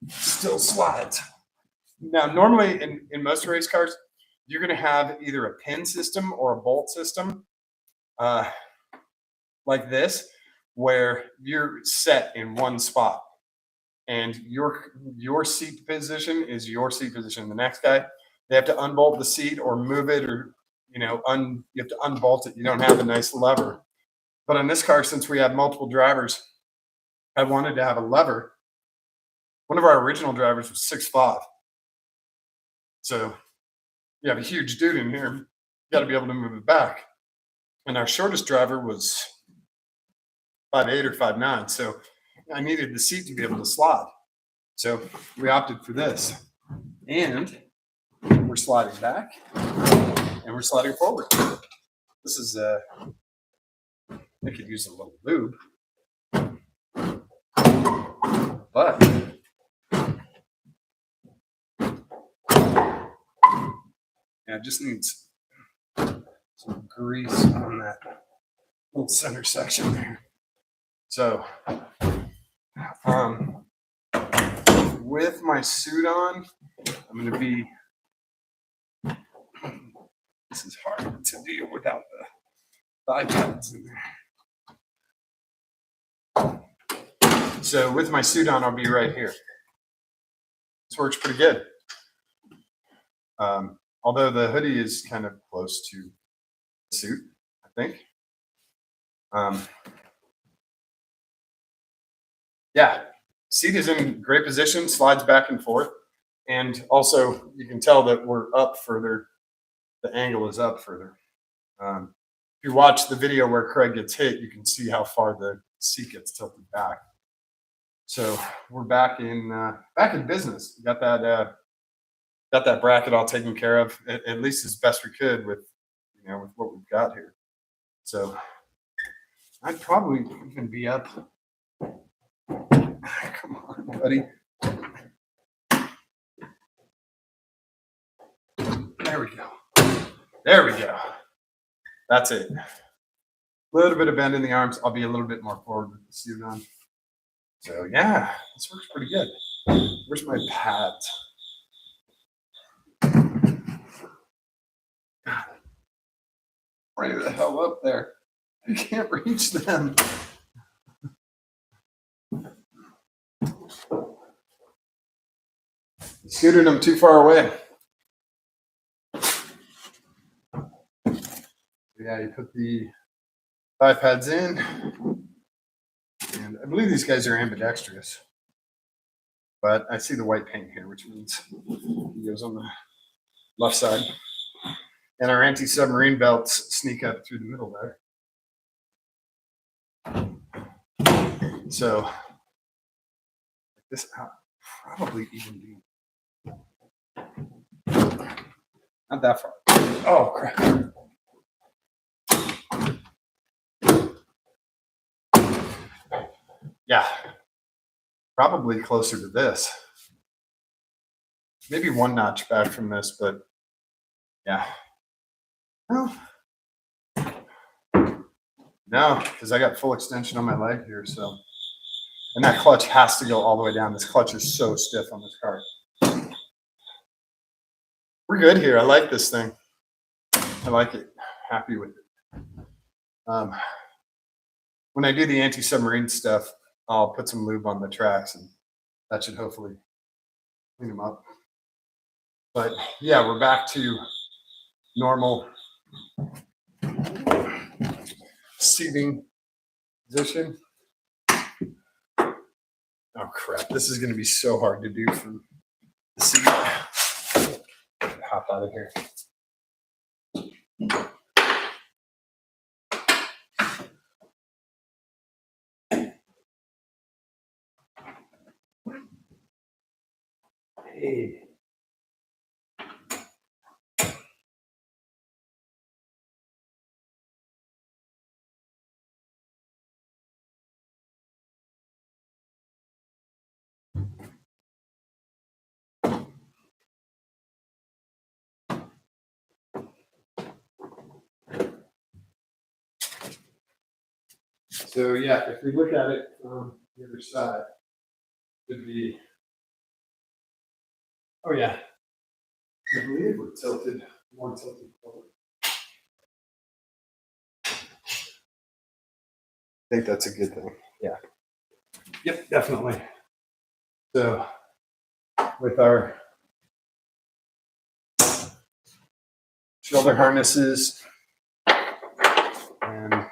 still slides. Now, normally in most race cars, you're going to have either a pin system or a bolt system like this, where you're set in one spot. And your seat position is your seat position. The next guy, they have to unbolt the seat or move it, or you have to unbolt it. You don't have a nice lever. But on this car, since we have multiple drivers, I wanted to have a lever. One of our original drivers was 6'5". So you have a huge dude in here. You got to be able to move it back. And our shortest driver was 5'8" or 5'9". So I needed the seat to be able to slide. So we opted for this. And we're sliding back and we're sliding forward. This is, I could use a little lube. But yeah, it just needs some grease on that little center section there. So, with my suit on, I'm going to be. This is hard to do without the thigh pads in there. So, with my suit on, I'll be right here. This works pretty good. Although the hoodie is kind of close to the suit, I think. Yeah, seat is in great position, slides back and forth. And also, you can tell that we're up further. The angle is up further. If you watch the video where Craig gets hit, you can see how far the seat gets tilted back. So we're back in business. Got that bracket all taken care of, at least as best we could with what we've got here. So I'd probably even be up. Come on, buddy. There we go. There we go. That's it. A little bit of bend in the arms. I'll be a little bit more forward with the suit on. So yeah, this works pretty good. Where's my pads? Right the hell up there. I can't reach them. Scooted them too far away. Yeah, you put the thigh pads in. And I believe these guys are ambidextrous. But I see the white paint here, which means he goes on the left side. And our anti-submarine belts sneak up through the middle there. So this probably even be not that far. Oh crap. Yeah, probably closer to this. Maybe one notch back from this, but yeah. No, because I got full extension on my leg here, so. And that clutch has to go all the way down. This clutch is so stiff on this car. We're good here. I like this thing. I like it. Happy with it. when I do the anti-submarine stuff, I'll put some lube on the tracks, and that should hopefully clean them up. But yeah, we're back to normal seating position. Oh crap, this is going to be so hard to do from the seat. Hop out of here. Hey. So yeah, if we look at it from the other side, it would be, oh yeah, I believe we're tilted, more tilted forward. I think that's a good thing. Yeah. Yep, definitely. So with our shoulder harnesses and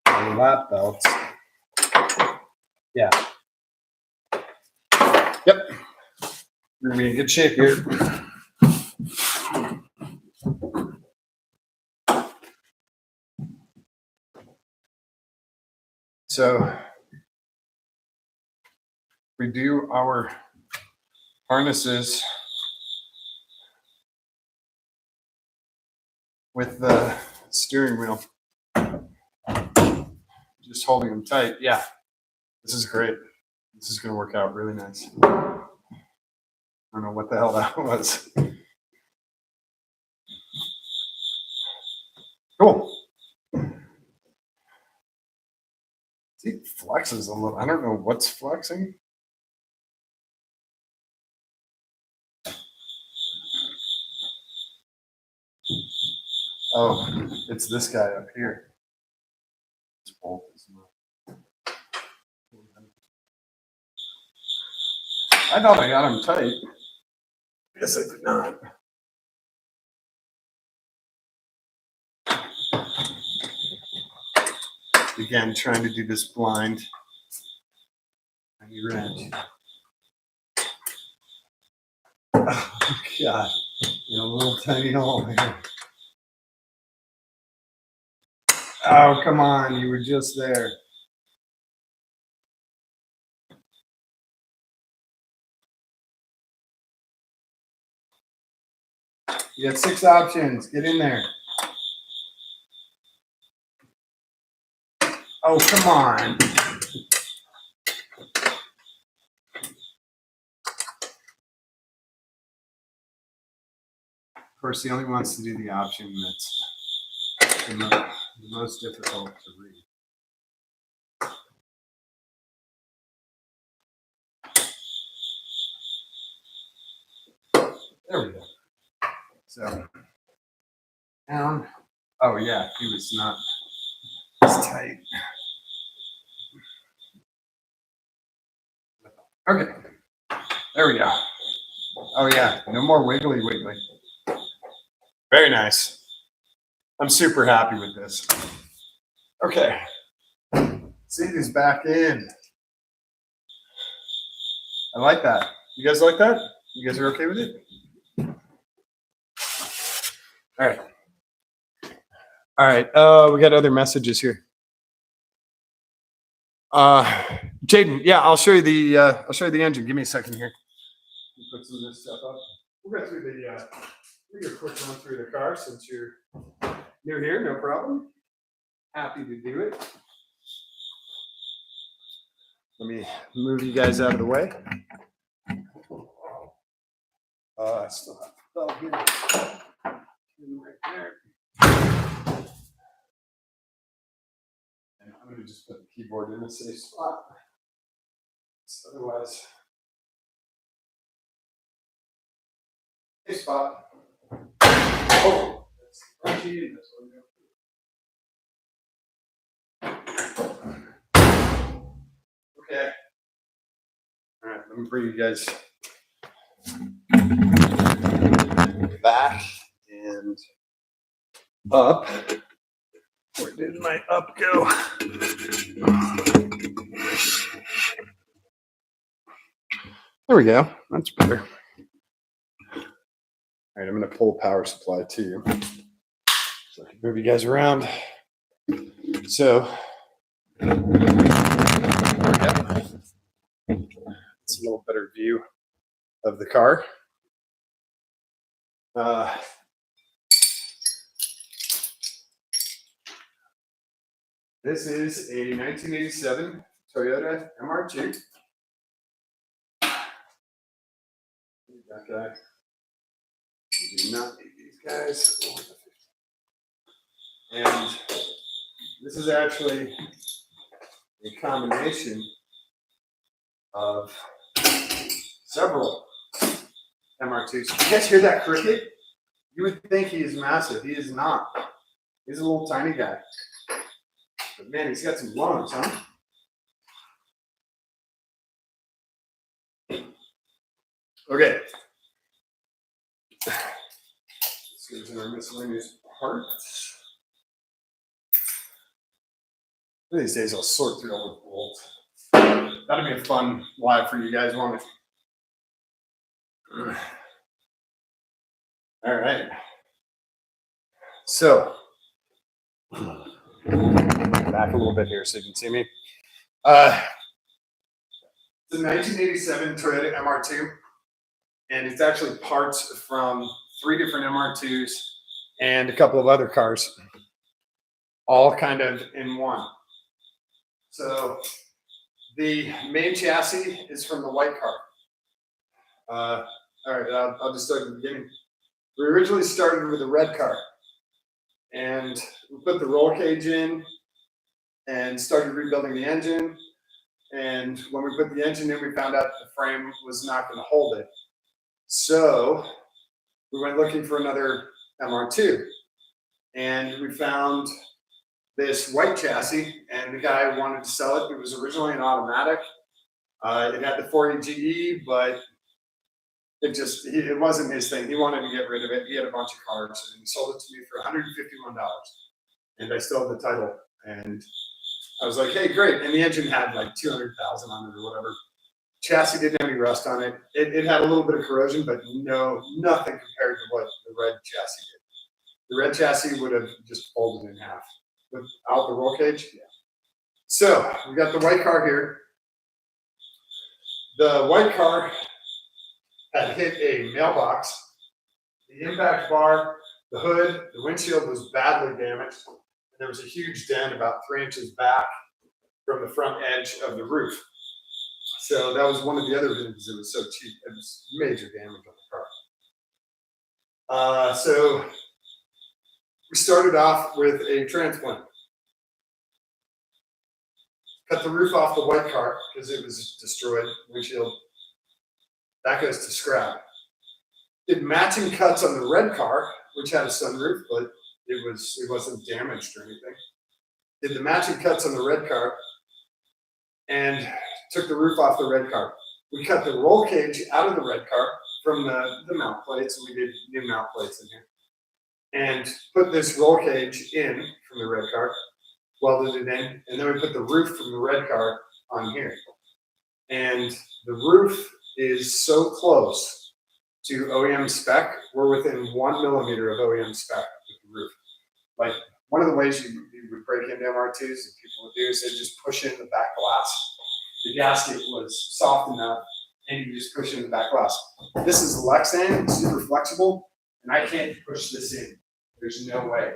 our lap belts, yeah. Yep. We're gonna be in good shape here. So we do our harnesses with the steering wheel, just holding them tight. Yeah, this is great. This is going to work out really nice. I don't know what the hell that was. Cool. See, it flexes a little. I don't know what's flexing. Oh, it's this guy up here. This bolt is not. I thought I got him tight. Yes, I did not. Again, trying to do this blind. Tiny wrench. Oh, God. In a little tiny hole here. Oh, come on. You were just there. You got 6 options. Get in there. Oh, come on. Of course, he only wants to do the option that's the most difficult to read. There we go. So, down. Oh, yeah, he was not as tight. Okay, there we go. Oh, yeah, no more wiggly. Very nice. I'm super happy with this. Okay, seat is back in. I like that. You guys like that? You guys are okay with it? All right. All right. We got other messages here. Jaden, yeah, I'll show you the engine. Give me a second here. Put some of this stuff up. We'll go through we'll do a quick run through the car since you're new here. No problem. Happy to do it. Let me move you guys out of the way. I still have the belt here. Right there. And I'm going to just put the keyboard in a safe spot. So otherwise, safe spot. Oh, that's crunchy. That's what we go. Okay. All right, let me bring you guys back and up. Where did my up go? There we go. That's better. All right, I'm going to pull power supply too, so I can move you guys around. So, there we go. It's a little better view of the car. This is a 1987 Toyota MR2. That guy. We do not need these guys. And this is actually a combination of several MR2s. You guys hear that cricket? You would think he is massive. He is not. He's a little tiny guy. But man, he's got some lungs, huh? Okay. This goes in our miscellaneous parts. One of these days I'll sort through all the bolts. That'll be a fun live for you guys, won't it? All right. So, back a little bit here so you can see me. It's a 1987 Toyota MR2, and it's actually parts from 3 different MR2s and a couple of other cars, all kind of in one. So the main chassis is from the white car. All right, I'll just start at the beginning. We originally started with the red car, and we put the roll cage in and started rebuilding the engine. And when we put the engine in, we found out the frame was not going to hold it. So we went looking for another MR2, and we found this white chassis, and the guy wanted to sell it. It was originally an automatic. It had the 40 GE, but it wasn't his thing. He wanted to get rid of it. He had a bunch of cars, and he sold it to me for $151. And I still have the title. And I was like, hey, great. And the engine had like 200,000 on it or whatever. Chassis didn't have any rust on it. It had a little bit of corrosion, but nothing compared to what the red chassis did. The red chassis would have just folded in half without the roll cage. Yeah. So we got the white car here. The white car had hit a mailbox. The impact bar, the hood, the windshield was badly damaged. And there was a huge dent about 3 inches back from the front edge of the roof. So that was one of the other reasons it was so cheap. It was major damage on the car. So we started off with a transplant. Cut the roof off the white car because it was destroyed, windshield. That goes to scrap. Did matching cuts on the red car, which had a sunroof, but it wasn't damaged or anything. Did the matching cuts on the red car and took the roof off the red car. We cut the roll cage out of the red car from the mount plates, and we did new mount plates in here. And put this roll cage in from the red car, welded it in, and then we put the roof from the red car on here. And the roof is so close to OEM spec, we're within 1 millimeter of OEM spec with the roof. Like, one of the ways you would break into MR2s that people would do is they just push in the back glass. The gasket was soft enough, and you just push in the back glass. This is Lexan, it's super flexible, and I can't push this in. There's no way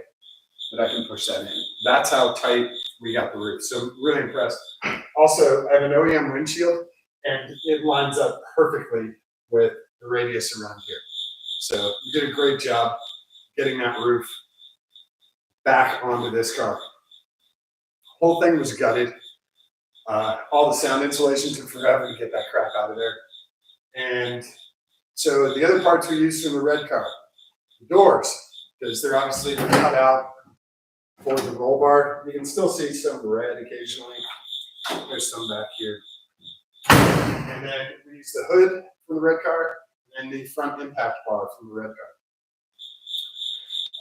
that I can push that in. That's how tight we got the roof. So really impressed. Also, I have an OEM windshield, and it lines up perfectly with the radius around here. So you did a great job getting that roof back onto this car. Whole thing was gutted. All the sound insulation took forever to get that crap out of there. And so the other parts we used from the red car, the doors, because they're obviously cut out for the roll bar. You can still see some red occasionally. There's some back here. And then we use the hood from the red car and the front impact bar from the red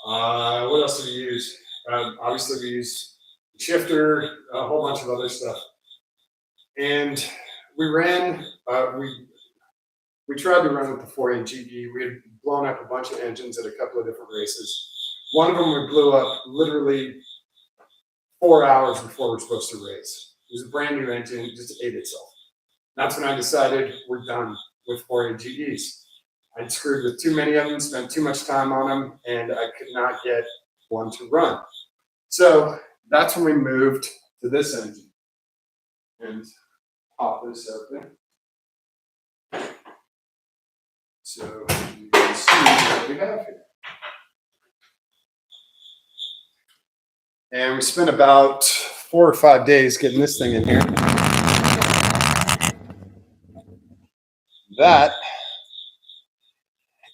car. What else do we use? Obviously, we use the shifter, a whole bunch of other stuff. And we ran, we tried to run with the 4A GE. We had blown up a bunch of engines at a couple of different races. One of them we blew up literally 4 hours before we were supposed to race. It was a brand new engine, it just ate itself. That's when I decided we're done with 4A GEs. I'd screwed with too many of them, spent too much time on them, and I could not get one to run. So that's when we moved to this engine. And pop this open. So you can see what we have here. And we spent about 4 or 5 days getting this thing in here. That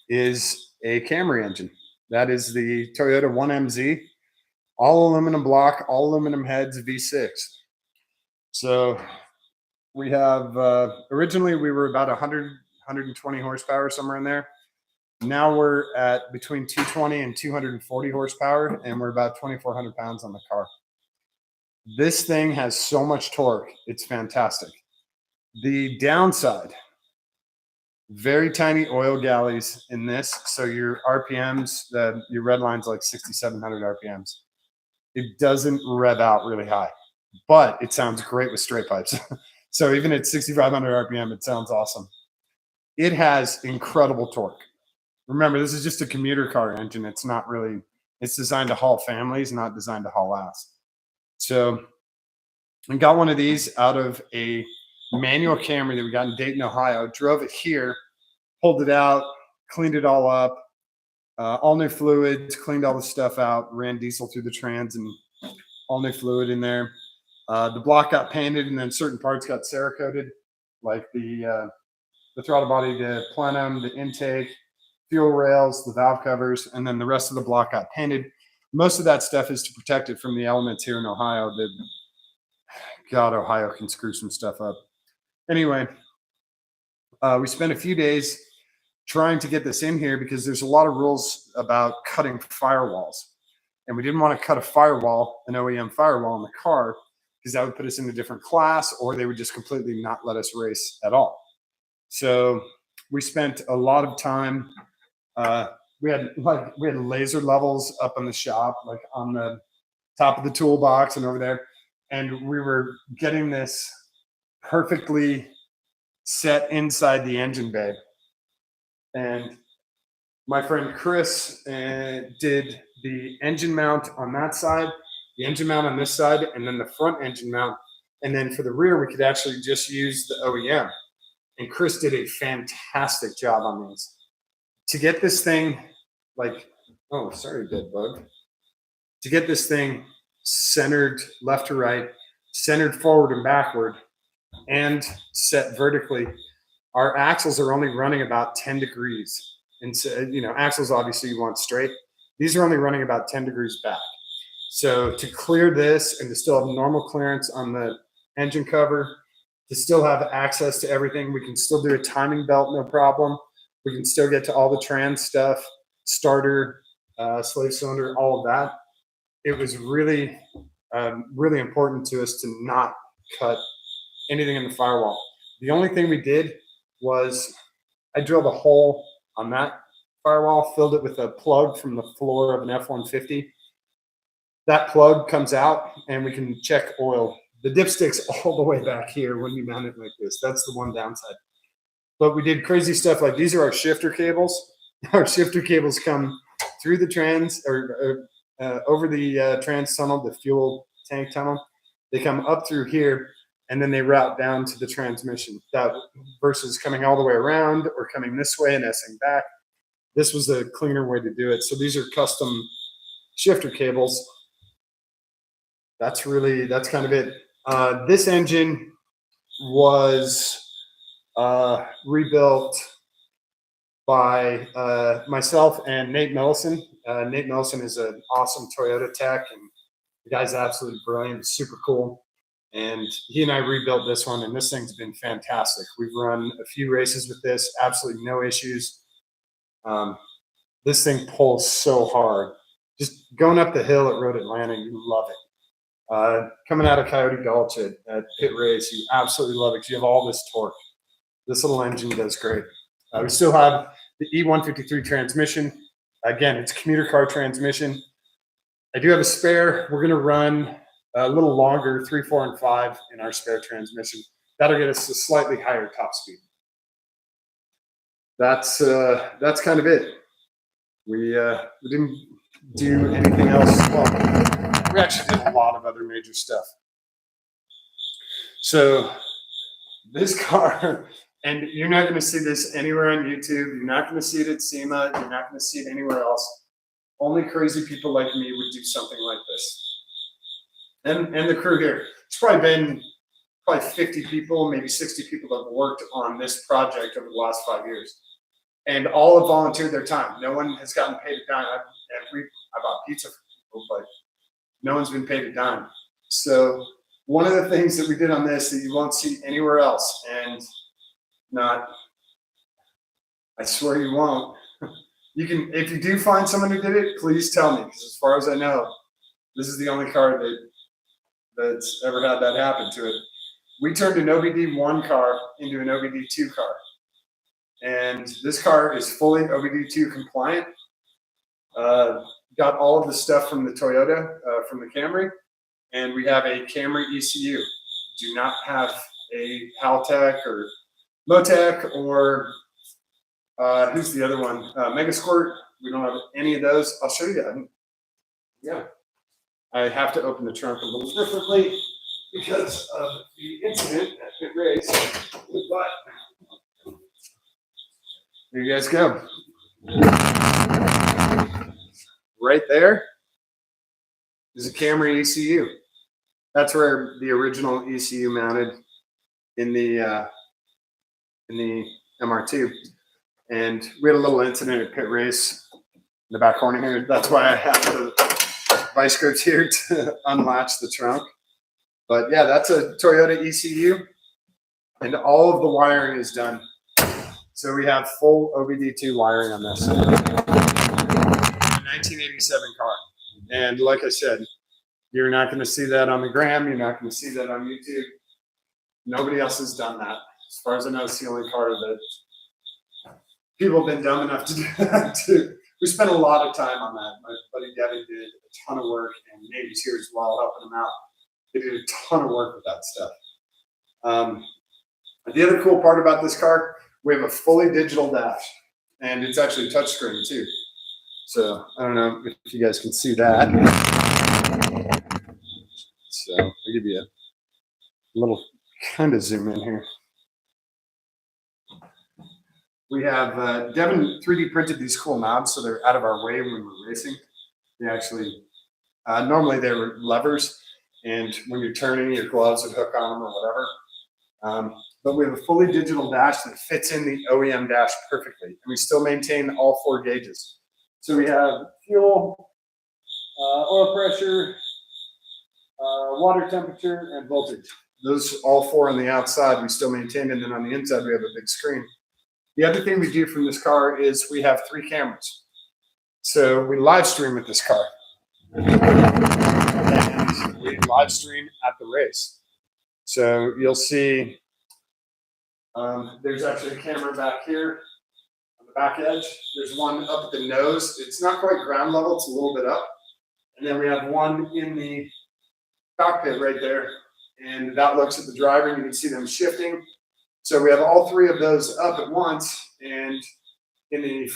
is a Camry engine. That is the Toyota 1MZ, all aluminum block, all aluminum heads, V6. So we have, originally we were about 100, 120 horsepower, somewhere in there. Now we're at between 220 and 240 horsepower, and we're about 2,400 pounds on the car. This thing has so much torque. It's fantastic. The downside, very tiny oil galleys in this. So your RPMs, your red line's like 6,700 RPMs. It doesn't rev out really high, but it sounds great with straight pipes. So even at 6,500 RPM, it sounds awesome. It has incredible torque. Remember, this is just a commuter car engine. It's not really, it's designed to haul families, not designed to haul ass. So I got one of these out of a manual Camry that we got in Dayton, Ohio, drove it here, pulled it out, cleaned it all up, all new fluids, cleaned all the stuff out, ran diesel through the trans and all new fluid in there. The block got painted and then certain parts got Cerakoted, like the throttle body, the plenum, the intake, fuel rails, the valve covers, and then the rest of the block got painted. Most of that stuff is to protect it from the elements here in Ohio. God, Ohio can screw some stuff up. Anyway, we spent a few days trying to get this in here because there's a lot of rules about cutting firewalls. And we didn't want to cut a firewall, an OEM firewall in the car, because that would put us in a different class, or they would just completely not let us race at all. So we spent a lot of time. We had laser levels up in the shop, like on the top of the toolbox and over there. And we were getting this perfectly set inside the engine bay. And my friend Chris did the engine mount on that side, the engine mount on this side, and then the front engine mount. And then for the rear, we could actually just use the OEM. And Chris did a fantastic job on these. To get this thing, like, oh, sorry, dead bug. To get this thing centered left to right, centered forward and backward, and set vertically, our axles are only running about 10 degrees. And so, you know, axles obviously you want straight. These are only running about 10 degrees back. So to clear this and to still have normal clearance on the engine cover, to still have access to everything, we can still do a timing belt, no problem. We can still get to all the trans stuff, starter, slave cylinder, all of that. It was really, really important to us to not cut anything in the firewall. The only thing we did was I drilled a hole on that firewall, filled it with a plug from the floor of an F-150. That plug comes out and we can check oil. The dipstick's all the way back here when you mount it like this. That's the one downside. But we did crazy stuff like these are our shifter cables. Our shifter cables come through the trans or over the trans tunnel, the fuel tank tunnel. They come up through here and then they route down to the transmission. That versus coming all the way around or coming this way and S-ing back. This was a cleaner way to do it. So these are custom shifter cables. That's kind of it. This engine was rebuilt by myself and Nate Millison. Nate Millison is an awesome Toyota tech, and the guy's absolutely brilliant, super cool. And he and I rebuilt this one, and this thing's been fantastic. We've run a few races with this, absolutely no issues. This thing pulls so hard. Just going up the hill at Road Atlanta, you love it. Coming out of Coyote Gulch at Pit Race, you absolutely love it because you have all this torque. This little engine does great. We still have the E153 transmission. Again, it's a commuter car transmission. I do have a spare. We're going to run a little longer, 3, 4, and 5 in our spare transmission. That'll get us a slightly higher top speed. That's kind of it. We didn't do anything else. Well, we actually did a lot of other major stuff. So this car, and you're not going to see this anywhere on YouTube. You're not going to see it at SEMA. You're not going to see it anywhere else. Only crazy people like me would do something like this. And the crew here. It's probably been 50 people, maybe 60 people that have worked on this project over the last 5 years. And all have volunteered their time. No one has gotten paid a dime. I bought pizza for people, but no one's been paid a dime. So one of the things that we did on this that you won't see anywhere else, and I swear you won't. You can, if you do find someone who did it, please tell me, because as far as I know, this is the only car that's ever had that happen to it. We turned an OBD1 car into an OBD2 car. And this car is fully OBD2 compliant. Got all of the stuff from the Toyota, from the Camry, and we have a Camry ECU. Do not have a Haltech or Motec or who's the other one? Megasquirt. We don't have any of those. I'll show you that. Yeah. I have to open the trunk a little differently because of the incident at Pit Race. But there you guys go. Right there is a Camry ECU. That's where the original ECU mounted in the MR2. And we had a little incident at Pit Race in the back corner here. That's why I have the vice grips here to unlatch the trunk. But yeah, that's a Toyota ECU, and all of the wiring is done. So we have full OBD2 wiring on this. 1987 car. And like I said, you're not going to see that on the gram. You're not going to see that on YouTube. Nobody else has done that. As far as I know, it's the only car that people have been dumb enough to do that too. We spent a lot of time on that. My buddy Devin did a ton of work, and Navy's here as well, helping him out. They did a ton of work with that stuff. The other cool part about this car, we have a fully digital dash, and it's actually touchscreen too. So I don't know if you guys can see that. So I'll give you a little kind of zoom in here. We have Devin 3D printed these cool knobs, so they're out of our way when we're racing. They actually, normally they were levers, and when you're turning, your gloves would hook on them or whatever. But we have a fully digital dash that fits in the OEM dash perfectly, and we still maintain all 4 gauges. So we have fuel, oil pressure, water temperature, and voltage. Those all 4 on the outside we still maintain, and then on the inside we have a big screen. The other thing we do from this car is we have 3 cameras. So we live stream with this car. And we live stream at the race. So you'll see there's actually a camera back here on the back edge. There's one up at the nose. It's not quite ground level, it's a little bit up. And then we have one in the cockpit right there. And that looks at the driver, and you can see them shifting. So we have all 3 of those up at once, and in the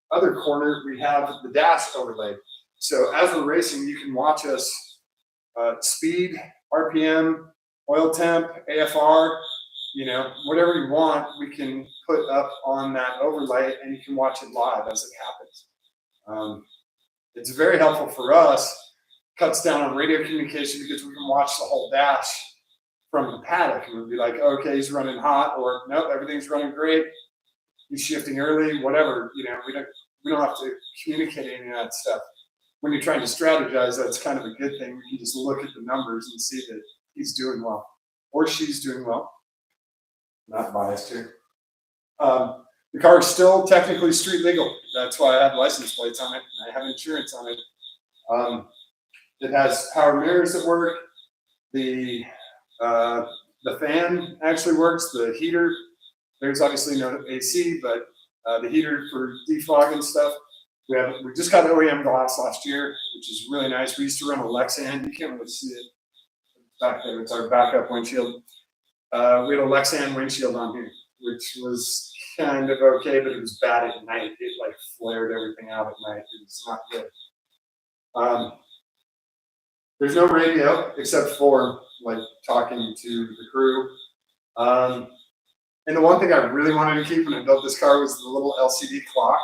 other corner, we have the dash overlaid. So as we're racing, you can watch us speed, RPM, oil temp, AFR, you know, whatever you want, we can put up on that overlay, and you can watch it live as it happens. It's very helpful for us, cuts down on radio communication because we can watch the whole dash from the paddock, and we'll be like, okay, he's running hot, or nope, everything's running great. He's shifting early, whatever. You know, we don't have to communicate any of that stuff. When you're trying to strategize, that's kind of a good thing. We can just look at the numbers and see that he's doing well, or she's doing well. Not biased here. The car is still technically street legal. That's why I have license plates on it. And I have insurance on it. It has power mirrors that work. The fan actually works. The heater, there's obviously no AC, but the heater for defog and stuff. We just got OEM glass last year, which is really nice. We used to run a Lexan. You can't really see it back there. It's our backup windshield. We had a Lexan windshield on here, which was kind of okay, but it was bad at night. It like flared everything out at night. It was not good. There's no radio except for like talking to the crew. And the one thing I really wanted to keep when I built this car was the little LCD clock.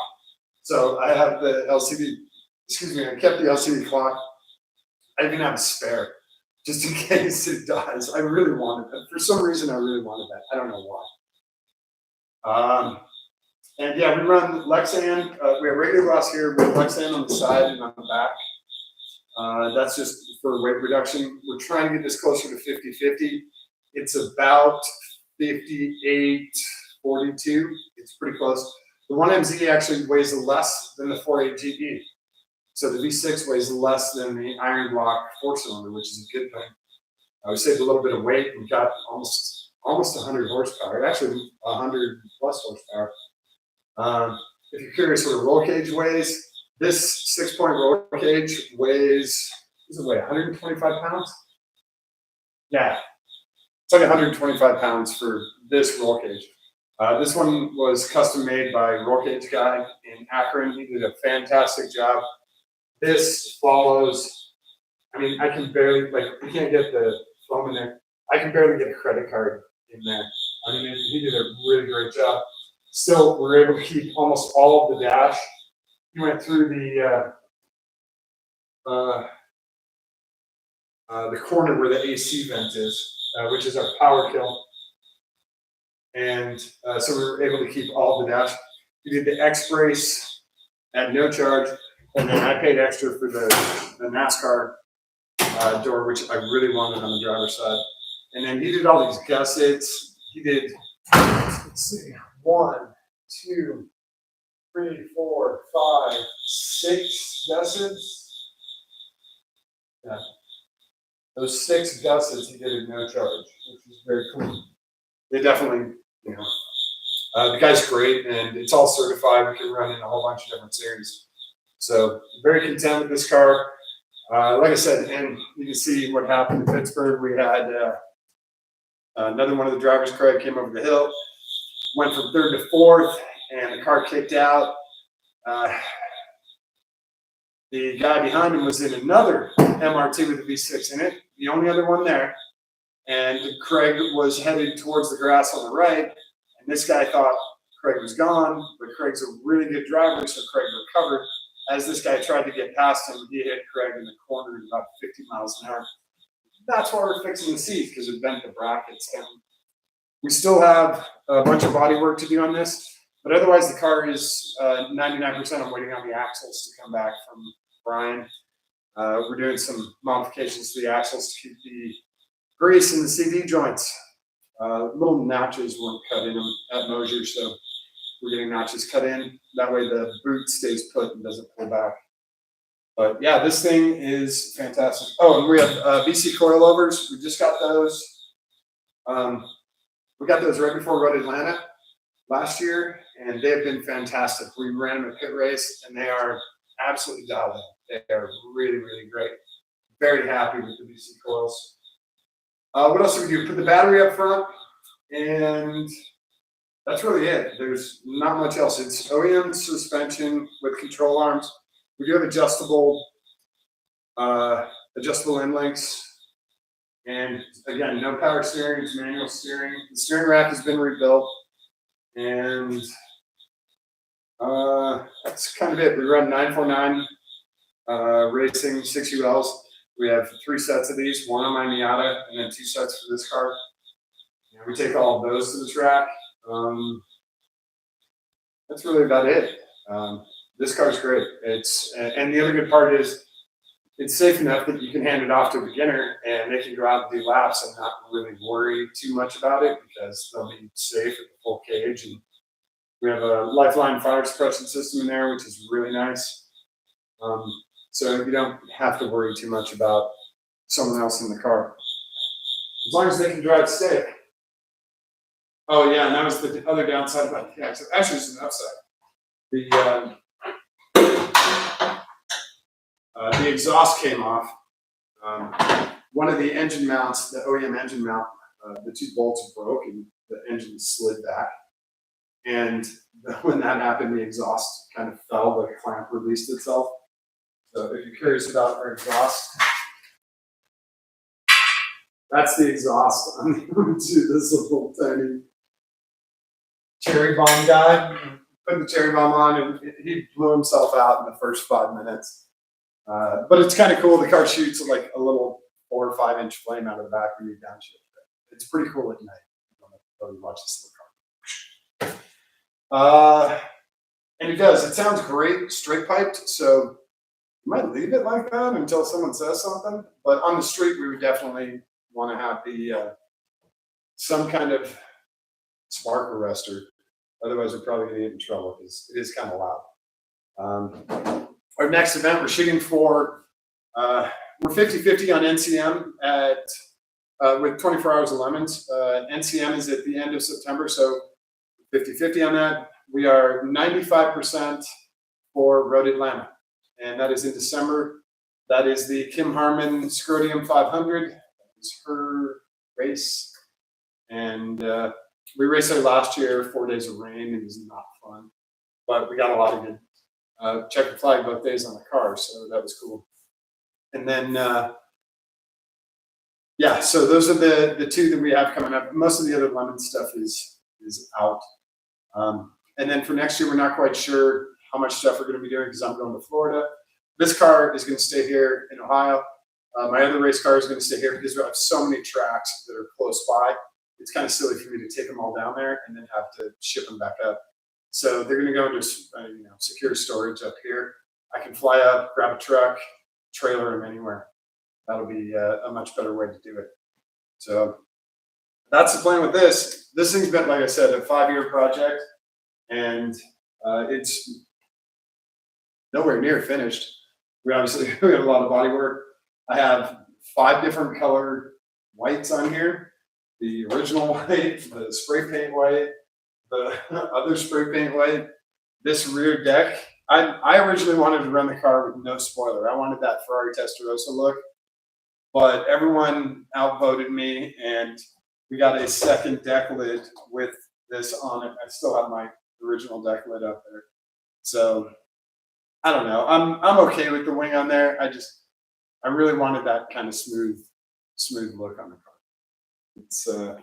So I have the I kept the LCD clock. I even have a spare just in case it dies. I really wanted that. For some reason, I really wanted that. I don't know why. And yeah, we run Lexan. We have regular glass here. We have Lexan on the side and on the back. That's just for weight reduction. We're trying to get this closer to 50-50. It's about 58-42. It's pretty close. The 1MZ actually weighs less than the 4.8 GE. So the V6 weighs less than the iron block 4-cylinder, which is a good thing. We saved a little bit of weight. We got almost 100 horsepower, actually 100 plus horsepower. If you're curious what a roll cage weighs, this 6-point roll cage weighs, does it weigh 125 pounds? Yeah, it's like 125 pounds for this roll cage. This one was custom made by a roll cage guy in Akron. He did a fantastic job. This follows, I mean, I can barely, like, you can't get the foam in there. I can barely get a credit card in there. I mean, he did a really great job. Still, we're able to keep almost all of the dash. He went through the corner where the AC vent is, which is our power kill. And so we were able to keep all of the dash. We did the X brace at no charge. And then I paid extra for the NASCAR door, which I really wanted on the driver's side. And then he did all these gussets. He did, let's see, 1, 2, 3, 4, 5, 6 gussets. Yeah. Those 6 gussets he did at no charge, which was very cool. They definitely, you know, the guy's great, and it's all certified. We can run in a whole bunch of different series. So very content with this car. Like I said, and you can see what happened in Pittsburgh. We had another one of the drivers, Craig, came over the hill, went from 3rd to 4th, and the car kicked out. The guy behind him was in another MRT with a V6 in it, the only other one there. And Craig was headed towards the grass on the right, and this guy thought Craig was gone, but Craig's a really good driver, so Craig recovered. As this guy tried to get past him, he hit Craig in the corner at about 50 miles an hour. That's why we're fixing the seats, because it bent the brackets down. We still have a bunch of body work to do on this, but otherwise the car is 99%. I'm waiting on the axles to come back from Brian. We're doing some modifications to the axles to keep the grease in the CV joints. Little notches weren't cut in them at Mosier, so we're getting notches cut in. That way the boot stays put and doesn't pull back. But yeah, this thing is fantastic. Oh, and we have BC coilovers. We just got those. We got those right before Road Atlanta last year, and they have been fantastic. We ran them at Pit Race, and they are absolutely dialed in. They are really, really great. Very happy with the BC coils. What else do we do? Put the battery up front, and that's really it. There's not much else. It's OEM suspension with control arms. We do have adjustable end links. And again, no power steering, it's manual steering. The steering rack has been rebuilt. And that's kind of it. We run 949 racing 6 ULs. We have 3 sets of these, 1 on my Miata, and then 2 sets for this car. And we take all of those to the track. That's really about it. This car's great. And the other good part is it's safe enough that you can hand it off to a beginner and they can go out and do laps and not really worry too much about it because they'll be safe at the full cage. And we have a Lifeline fire suppression system in there, which is really nice. So you don't have to worry too much about someone else in the car. As long as they can drive safe. Oh yeah, and that was the other downside about the accident. Actually, it's an upside. The exhaust came off. One of the engine mounts, the OEM engine mount, the two bolts broke and the engine slid back. And when that happened, the exhaust kind of fell, the clamp released itself. So if you're curious about our exhaust, that's the exhaust onto this little tiny cherry bomb guy. Put the cherry bomb on and he blew himself out in the first 5 minutes. But it's kind of cool. The car shoots like a little 4 or 5 inch flame out of the back when you downshift. It's pretty cool at night. You watch this little car. And it does. It sounds great, straight piped. So you might leave it like that until someone says something. But on the street, we would definitely want to have the some kind of spark arrestor. Otherwise, we're probably going to get in trouble because it is kind of loud. Our next event, we're shooting for, we're 50-50 on NCM with 24 Hours of Lemons. NCM is at the end of September, so 50-50 on that. We are 95% for Road Atlanta, and that is in December. That is the Kim Harmon Scrotium 500. That is her race. And we raced there last year, 4 days of rain. It was not fun, but we got a lot of good checkered flag both days on the car, so that was cool. And then, yeah, so those are the two that we have coming up. Most of the other lemon stuff is out. And then for next year, we're not quite sure how much stuff we're going to be doing because I'm going to Florida. This car is going to stay here in Ohio. My other race car is going to stay here because we have so many tracks that are close by. It's kind of silly for me to take them all down there and then have to ship them back up. So they're going to go into secure storage up here. I can fly up, grab a truck, trailer them anywhere. That'll be a much better way to do it. So that's the plan with this. This thing's been, like I said, a 5-year project, and it's nowhere near finished. We got a lot of body work. I have 5 different color whites on here. The original white, the spray paint white, the other spray paint white, this rear deck. I originally wanted to run the car with no spoiler. I wanted that Ferrari Testarossa look, but everyone outvoted me, and we got a second deck lid with this on it. I still have my original deck lid up there. So I don't know. I'm okay with the wing on there. I really wanted that kind of smooth look on the car. It's to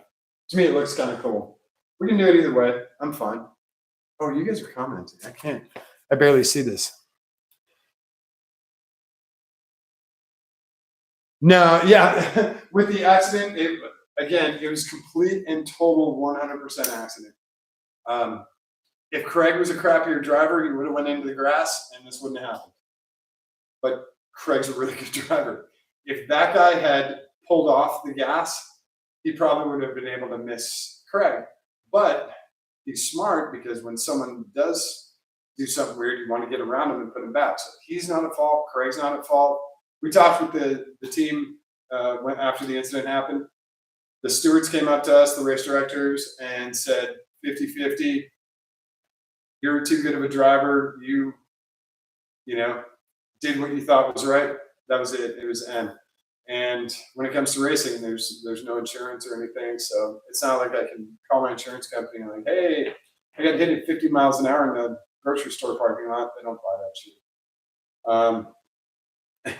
me it looks kind of cool. We can do it either way. I'm fine. Oh, you guys are commenting. I barely see this. No, yeah. With the accident, it was complete and total 100% accident. If Craig was a crappier driver, he would have went into the grass and this wouldn't have happened. But Craig's a really good driver. If that guy had pulled off the gas, he probably would have been able to miss Craig. But he's smart because when someone does do something weird, you want to get around him and put him back. So he's not at fault. Craig's not at fault. We talked with the team after the incident happened. The stewards came up to us, the race directors, and said 50-50. You're too good of a driver. You did what you thought was right. That was it. It was end. And when it comes to racing, there's no insurance or anything. So it's not like I can call my insurance company and like, hey, I got hit at 50 miles an hour in the grocery store parking lot. They don't buy that shit.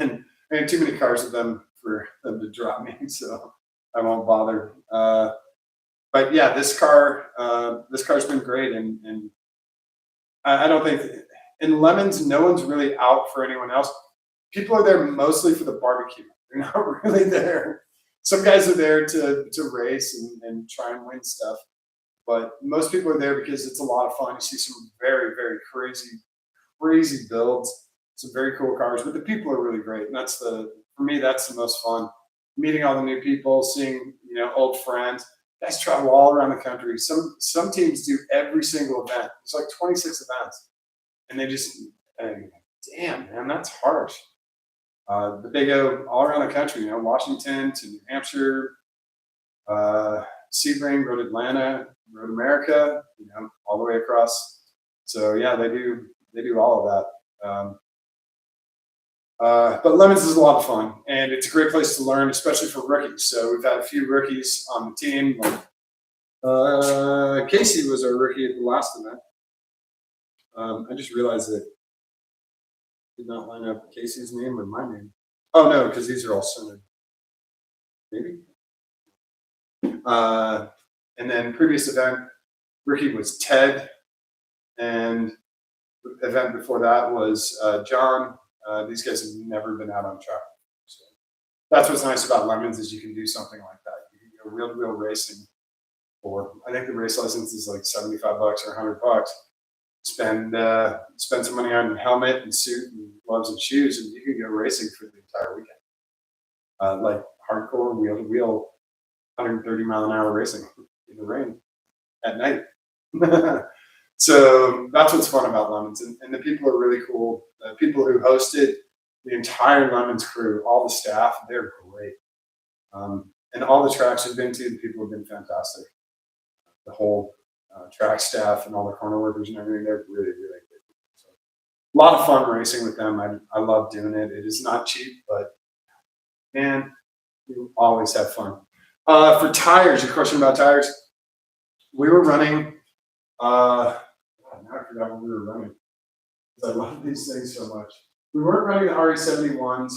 And I had too many cars with them for them to drop me, so I won't bother. But yeah, this car's been great, and I don't think in Lemons, no one's really out for anyone else. People are there mostly for the barbecue. They're not really there. Some guys are there to race and try and win stuff, but most people are there because it's a lot of fun. You see some very, very crazy builds. some very cool cars, but the people are really great. And for me, that's the most fun. Meeting all the new people, seeing, old friends. Guys travel all around the country. Some teams do every single event. It's like 26 events. And they just, damn, man, that's harsh. But they go all around the country, Washington to New Hampshire, Sebring, Road Atlanta, Road America, all the way across. So yeah, they do all of that. But Lemons is a lot of fun, and it's a great place to learn, especially for rookies. So we've had a few rookies on the team. Like, Casey was our rookie at the last event. I just realized that I did not line up Casey's name or my name. Oh no, because these are all centered. Maybe. And then previous event, rookie was Ted, and the event before that was John. These guys have never been out on track. So that's what's nice about Lemons is you can do something like that. You can go real racing for, I think the race license is like $75 or $100. Spend some money on your helmet and suit and gloves and shoes, and you can go racing for the entire weekend. Like hardcore wheel to wheel, 130 mile an hour racing in the rain at night. So that's what's fun about Lemons, and the people are really cool. The people who hosted, the entire Lemons crew, all the staff, they're great. And all the tracks we've been to, the people have been fantastic. The whole track staff and all the corner workers and everything, they're really good. So, a lot of fun racing with them. I love doing it. It is not cheap, but man, you always have fun. For tires, your question about tires, we were running. Now I forgot what we were running. I love these things so much. We weren't running the RE71s.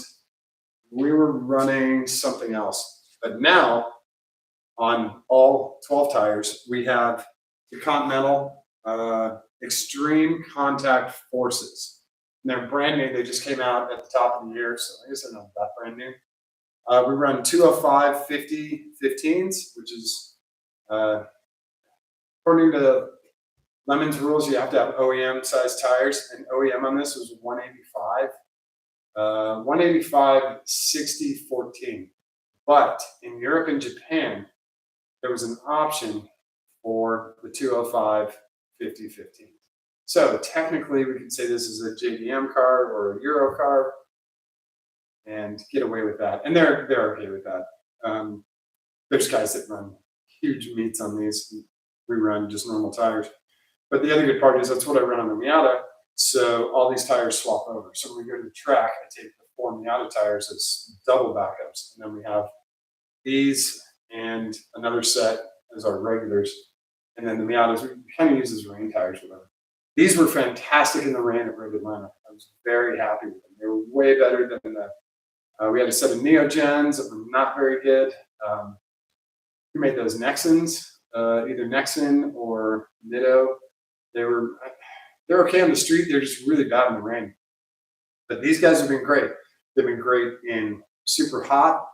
We were running something else. But now, on all 12 tires, we have the Continental Extreme Contact Forces. And they're brand new. They just came out at the top of the year, so I guess they're not that brand new. We run 205 50 15s, which is according to Lemons rules, you have to have OEM size tires, and OEM on this was 185. 185 60 14. But in Europe and Japan, there was an option for the 205 50 15. So technically, we could say this is a JDM car or a Euro car, and get away with that. And they're okay with that. There's guys that run huge meets on these. We run just normal tires. But the other good part is that's what I run on the Miata. So all these tires swap over. So when we go to the track, I take the 4 Miata tires as double backups. And then we have these and another set as our regulars. And then the Miatas, we kind of use as rain tires, whatever. These were fantastic in the rain at Road Atlanta. I was very happy with them. They were way better than we had a set of Neogens that were not very good. We made those Nexans, either Nexan or Nitto. They're okay on the street. They're just really bad in the rain. But these guys have been great. They've been great in super hot.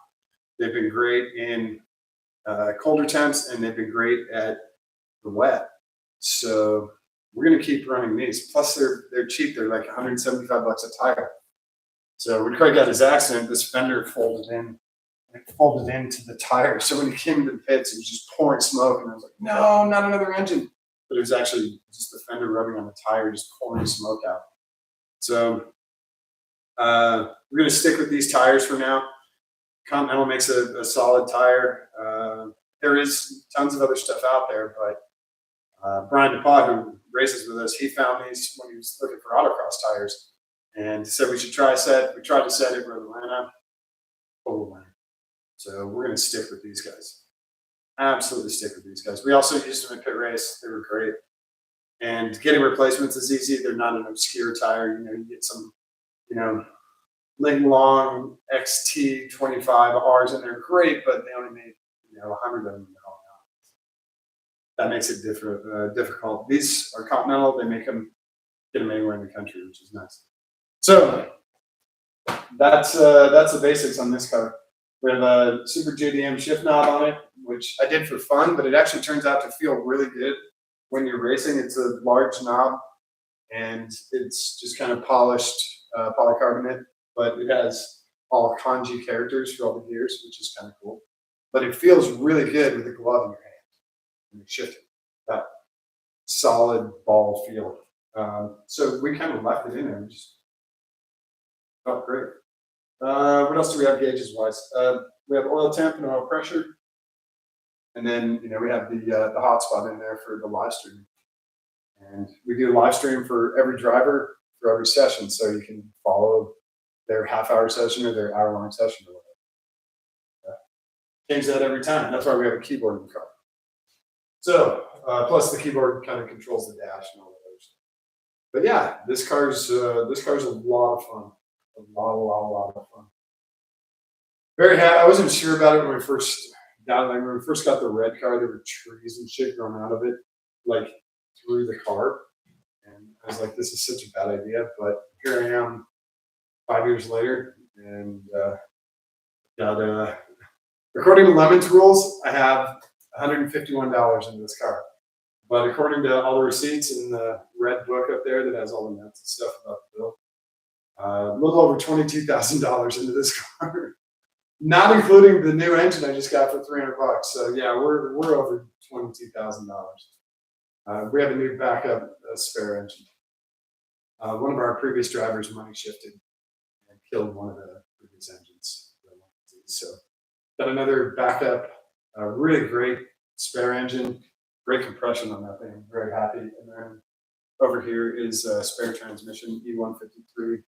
They've been great in colder temps, and they've been great at the wet. So we're going to keep running these. Plus, they're cheap. They're like $175 a tire. So when Craig got his accident, this fender folded into the tire. So when he came into the pits, it was just pouring smoke, and I was like, no, not another engine. But it was actually just the fender rubbing on the tire, just pouring smoke out. So we're going to stick with these tires for now. Continental makes a solid tire. There is tons of other stuff out there, but Brian DePaul, who races with us, he found these when he was looking for autocross tires, and said we should try a set. We tried to set it Road Atlanta. Total winner. So we're going to stick with these guys. Absolutely stick with these guys. We also used them at Pit Race. They were great. And getting replacements is easy. They're not an obscure tire. You get some, Ling Long XT 25Rs, and they're great, but they only made 100 of them. That makes it difficult. These are Continental. They get them anywhere in the country, which is nice. So that's the basics on this car. We have a Super JDM shift knob on it, which I did for fun, but it actually turns out to feel really good when you're racing. It's a large knob, and it's just kind of polished polycarbonate, but it has all kanji characters for all the gears, which is kind of cool. But it feels really good with the glove in your hand when you shift it. That solid ball feel. So we kind of left it in there and just felt great. What else do we have gauges wise? We have oil temp and oil pressure. And then, we have the hotspot in there for the live stream. And we do a live stream for every driver for every session. So you can follow their half-hour session or their hour-long session or whatever. Change that every time. That's why we have a keyboard in the car. So, plus the keyboard kind of controls the dash and all that other stuff. But yeah, this car's a lot of fun. A lot of fun. Very happy. I wasn't sure about it when we first got it. Like when we first got the red car, there were trees and shit growing out of it, like through the car. And I was like, this is such a bad idea. But here I am 5 years later, and got according to Lemon's rules, I have $151 in this car. But according to all the receipts in the red book up there that has all the notes and stuff about the bill, a little over $22,000 into this car, not including the new engine I just got for $300. So yeah, we're over $22,000. We have a new backup spare engine. One of our previous drivers money shifted and killed one of the previous engines. So got another backup, really great spare engine, great compression on that thing. I'm very happy. And then over here is a spare transmission, E153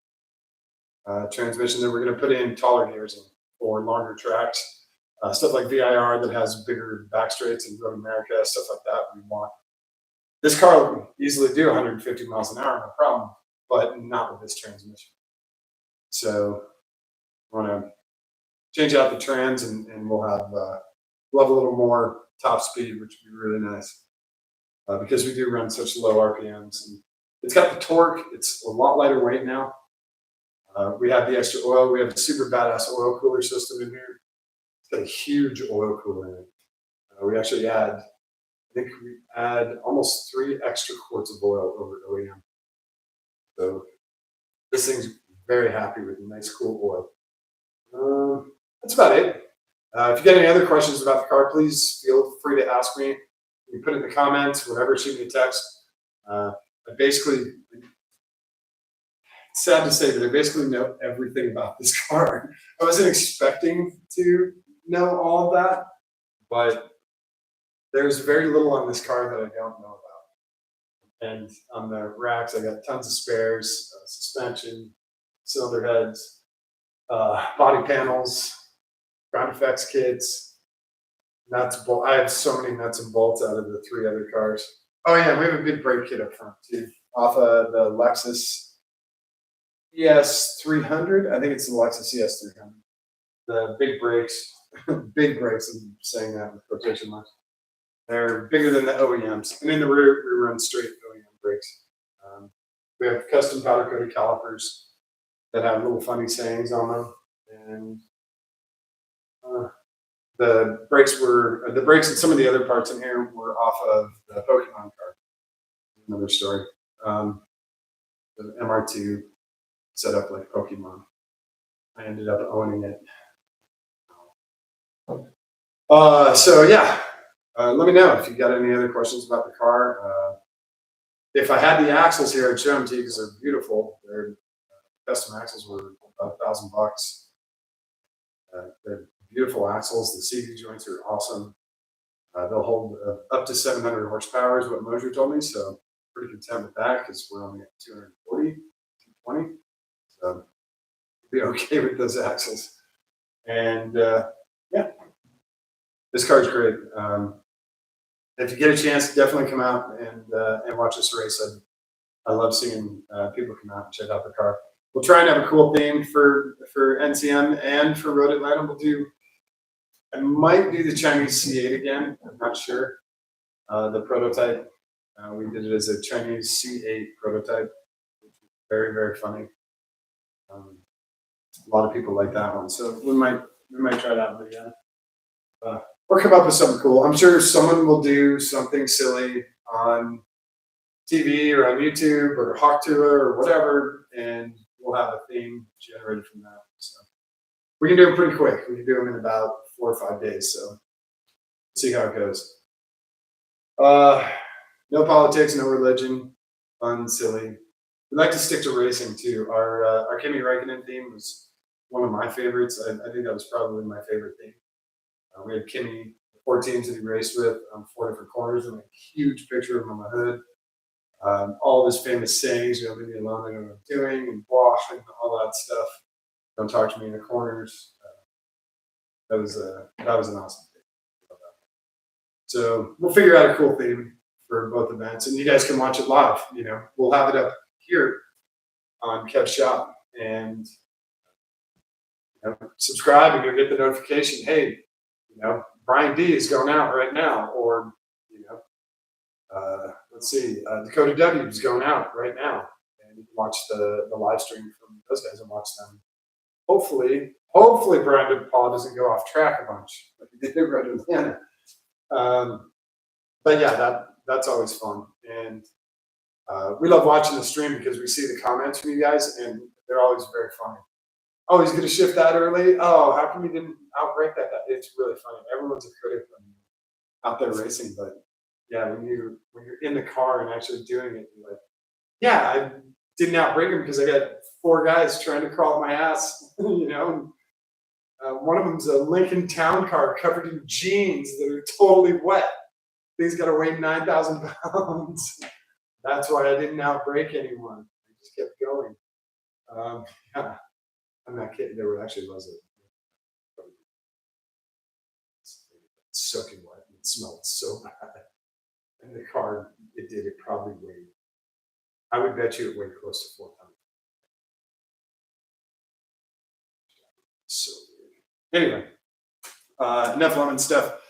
transmission that we're going to put in taller gears in for longer tracks. Stuff like VIR that has bigger back straights and Road America, stuff like that we want. This car will easily do 150 miles an hour, no problem, but not with this transmission. So I want to change out the trans and we'll have a little more top speed, which would be really nice because we do run such low RPMs. And it's got the torque. It's a lot lighter weight now. We have the extra oil. We have a super badass oil cooler system in here. It's got a huge oil cooler in it. We actually add almost 3 extra quarts of oil over at OEM. So this thing's very happy with nice, cool oil. That's about it. If you got any other questions about the car, please feel free to ask me. You can put it in the comments, whatever, shoot me a text. It's sad to say that I basically know everything about this car. I wasn't expecting to know all of that, but there's very little on this car that I don't know about. And on the racks, I got tons of spares, suspension, cylinder heads, body panels, ground effects kits, nuts, bolts. I have so many nuts and bolts out of the 3 other cars. Oh yeah, we have a big brake kit up front too, off of the Lexus ES300. I think it's the Lexus ES300. The big brakes, big brakes. I'm saying that with quotation marks. They're bigger than the OEMs, and in the rear we run straight OEM brakes. We have custom powder coated calipers that have little funny sayings on them, and the brakes and some of the other parts in here were off of the Pokemon card. Another story. The MR2 set up like Pokemon. I ended up owning it. So yeah, let me know if you got any other questions about the car. If I had the axles here, I'd show them to you because they're beautiful. Their custom axles were about $1,000. They're beautiful axles. The CV joints are awesome. They'll hold up to 700 horsepower is what Mosier told me. So pretty content with that because we're only at 240, 220. So be okay with those axles. And yeah, this car's great. If you get a chance, definitely come out and watch this race. I love seeing people come out and check out the car. We'll try and have a cool theme for NCM and for Road Atlanta. I might do the Chinese C8 again. I'm not sure. The prototype. We did it as a Chinese C8 prototype, which was very, very funny. A lot of people like that one, so we might try that one again. Or come up with something cool. I'm sure someone will do something silly on TV or on YouTube or Hawk Tour or whatever, and we'll have a theme generated from that. So we can do them pretty quick. We can do them in about 4 or 5 days. So see how it goes. No politics, no religion, fun, silly. We like to stick to racing too. Our Kimi Räikkönen theme was one of my favorites. I think that was probably my favorite theme. We had Kimi, 4 teams that he raced with on 4 different corners, and a huge picture of him on the hood. All of his famous sayings, leave me alone, I know what I'm doing, and wash, and all that stuff. Don't talk to me in the corners. That was an awesome thing. So we'll figure out a cool theme for both events, and you guys can watch it live. We'll have it up here on Kev Shop, and subscribe, and you'll get the notification. Hey, Brian D is going out right now, or let's see, Dakota W is going out right now, and you can watch the live stream from those guys and watch them. Hopefully Brandon Paul doesn't go off track a bunch like he did right in Atlanta. But yeah, that's always fun, and we love watching the stream because we see the comments from you guys, and they're always very funny. Oh, he's going to shift that early. Oh, how come he didn't outbreak that? It's really funny. Everyone's a critic out there racing, but yeah, when you're in the car and actually doing it, you're like, yeah, I didn't outbreak him because I got 4 guys trying to crawl up my ass, And, one of them's a Lincoln Town Car covered in jeans that are totally wet. Thing's got to weigh 9,000 pounds. That's why I didn't outbreak anyone. I just kept going. Yeah. I'm not kidding. There actually was soaking wet. It smelled so bad. And the car, it probably weighed, I would bet you it weighed close to 4 pounds. So weird. Anyway, enough lemon stuff.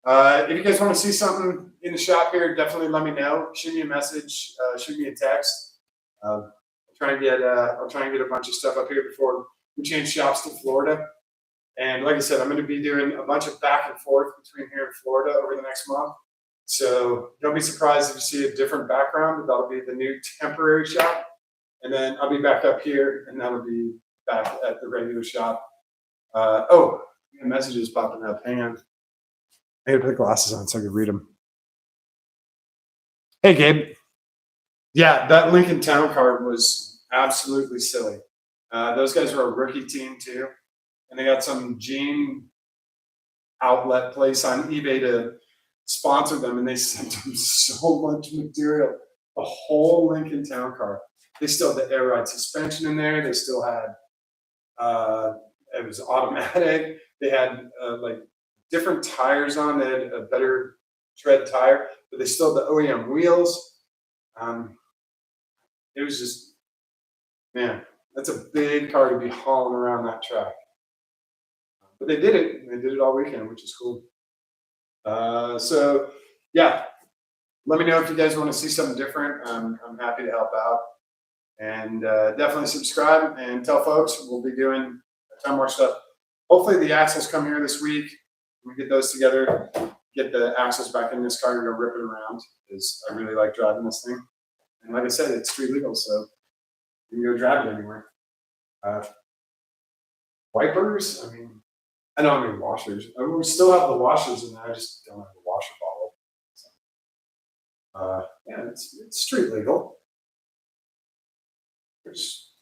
If you guys want to see something in the shop here, definitely let me know. Shoot me a message, shoot me a text. I'll try and get a bunch of stuff up here before we change shops to Florida. And like I said, I'm going to be doing a bunch of back and forth between here and Florida over the next month. So don't be surprised if you see a different background. That'll be the new temporary shop. And then I'll be back up here, and that'll be back at the regular shop. Messages popping up. Hang on. I gotta put glasses on so I can read them. Hey, Gabe. Yeah, that Lincoln Town Car was absolutely silly. Those guys were a rookie team too, and they got some jean outlet place on eBay to sponsor them, and they sent them so much material. A whole Lincoln Town Car. They still had the air ride suspension in there. They still had it was automatic. They had like different tires on. They had a better tread tire, but they still had the OEM wheels. It was just, man, that's a big car to be hauling around that track. But they did it. They did it all weekend, which is cool. So yeah, let me know if you guys want to see something different. I'm happy to help out, and definitely subscribe and tell folks. We'll be doing a ton more stuff. Hopefully the axles come here this week. We get those together, get the axles back in this car and go rip it around, because I really like driving this thing. And like I said, it's street legal, so you can go drive it anywhere. Wipers, I don't have any washers. We still have the washers in there, I just don't have the washer bottle. So, yeah, it's street legal. There's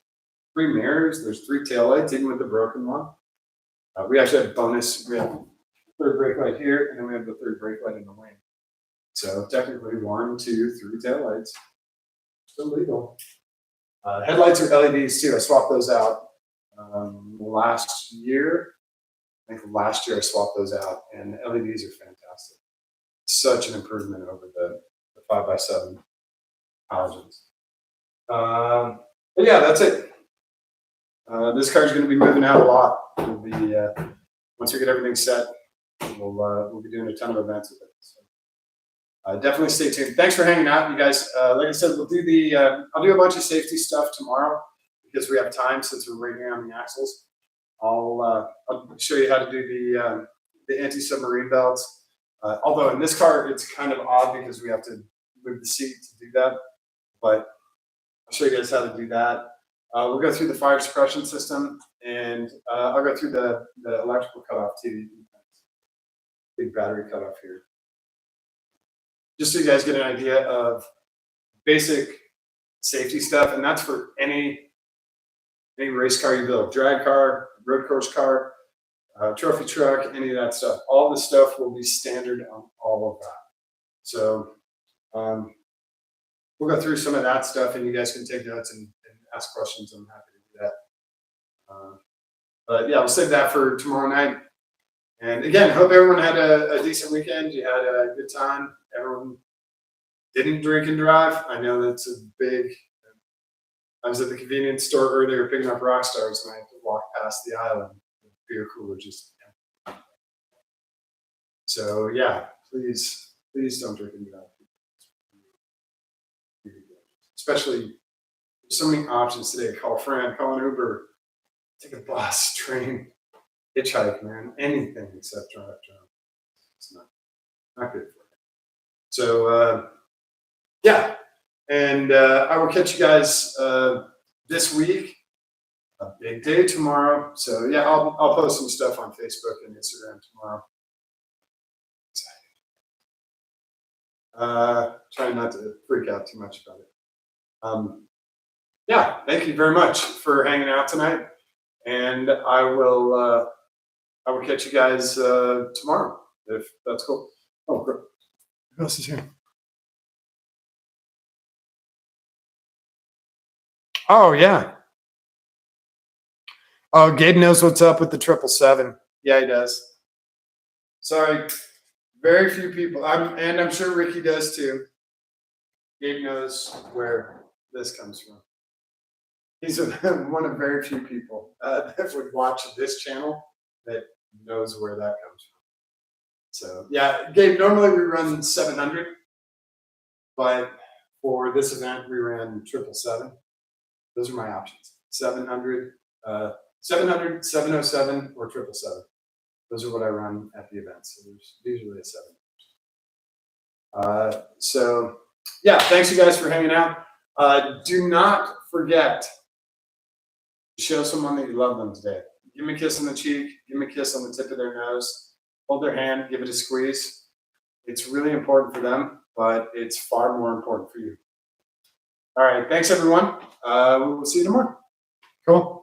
3 mirrors, there's 3 taillights, even with the broken one. We actually have bonus. We have the 3rd brake light here, and then we have the 3rd brake light in the wing. So technically 1, 2, 3 taillights. Still legal. Headlights are LEDs too. I swapped those out last year. I think last year I swapped those out, and the LEDs are fantastic. Such an improvement over the 5x7 halogens. But yeah, that's it. This car is going to be moving out a lot. We'll be once we get everything set, we'll be doing a ton of events with it. So, definitely stay tuned. Thanks for hanging out, you guys. Like I said, we'll do I'll do a bunch of safety stuff tomorrow because we have time since we're right here on the axles. I'll show you how to do the anti-submarine belts. Although in this car it's kind of odd because we have to move the seat to do that, but I'll show you guys how to do that. We'll go through the fire suppression system, and I'll go through the electrical cutoff too. Big battery cutoff here. Just so you guys get an idea of basic safety stuff, and that's for any race car you build, drag car, road course car, trophy truck, any of that stuff. All the stuff will be standard on all of that. So we'll go through some of that stuff, and you guys can take notes and ask questions. I'm happy to do that. But yeah, we'll save that for tomorrow night. And again, hope everyone had a decent weekend. You had a good time. Everyone didn't drink and drive. I know that's a big. I was at the convenience store earlier picking up rock stars, and I had to walk past the aisle and the beer cooler just. So yeah, please don't drink and drive. Especially, there's so many options today. Call a friend, call an Uber, take a bus, train, hitchhike, man, anything except drive. It's not good for you. So yeah, and I will catch you guys this week. A big day tomorrow. So yeah, I'll post some stuff on Facebook and Instagram tomorrow. Trying not to freak out too much about it. Yeah, thank you very much for hanging out tonight, and I will catch you guys tomorrow if that's cool. Oh, great. Who else is here? Oh yeah. Oh, Gabe knows what's up with the 777. Yeah, he does. Sorry, very few people. And I'm sure Ricky does too. Gabe knows where this comes from. He's one of very few people that would watch this channel that knows where that comes from. So yeah, Gabe, normally we run 700, but for this event we ran 777. Those are my options: 700, 700, 707, or 777. Those are what I run at the event. So there's usually a 7. So yeah, thanks you guys for hanging out. Do not forget to show someone that you love them today. Give them a kiss on the cheek. Give them a kiss on the tip of their nose. Hold their hand. Give it a squeeze. It's really important for them, but it's far more important for you. All right. Thanks, everyone. We'll see you tomorrow. Cool.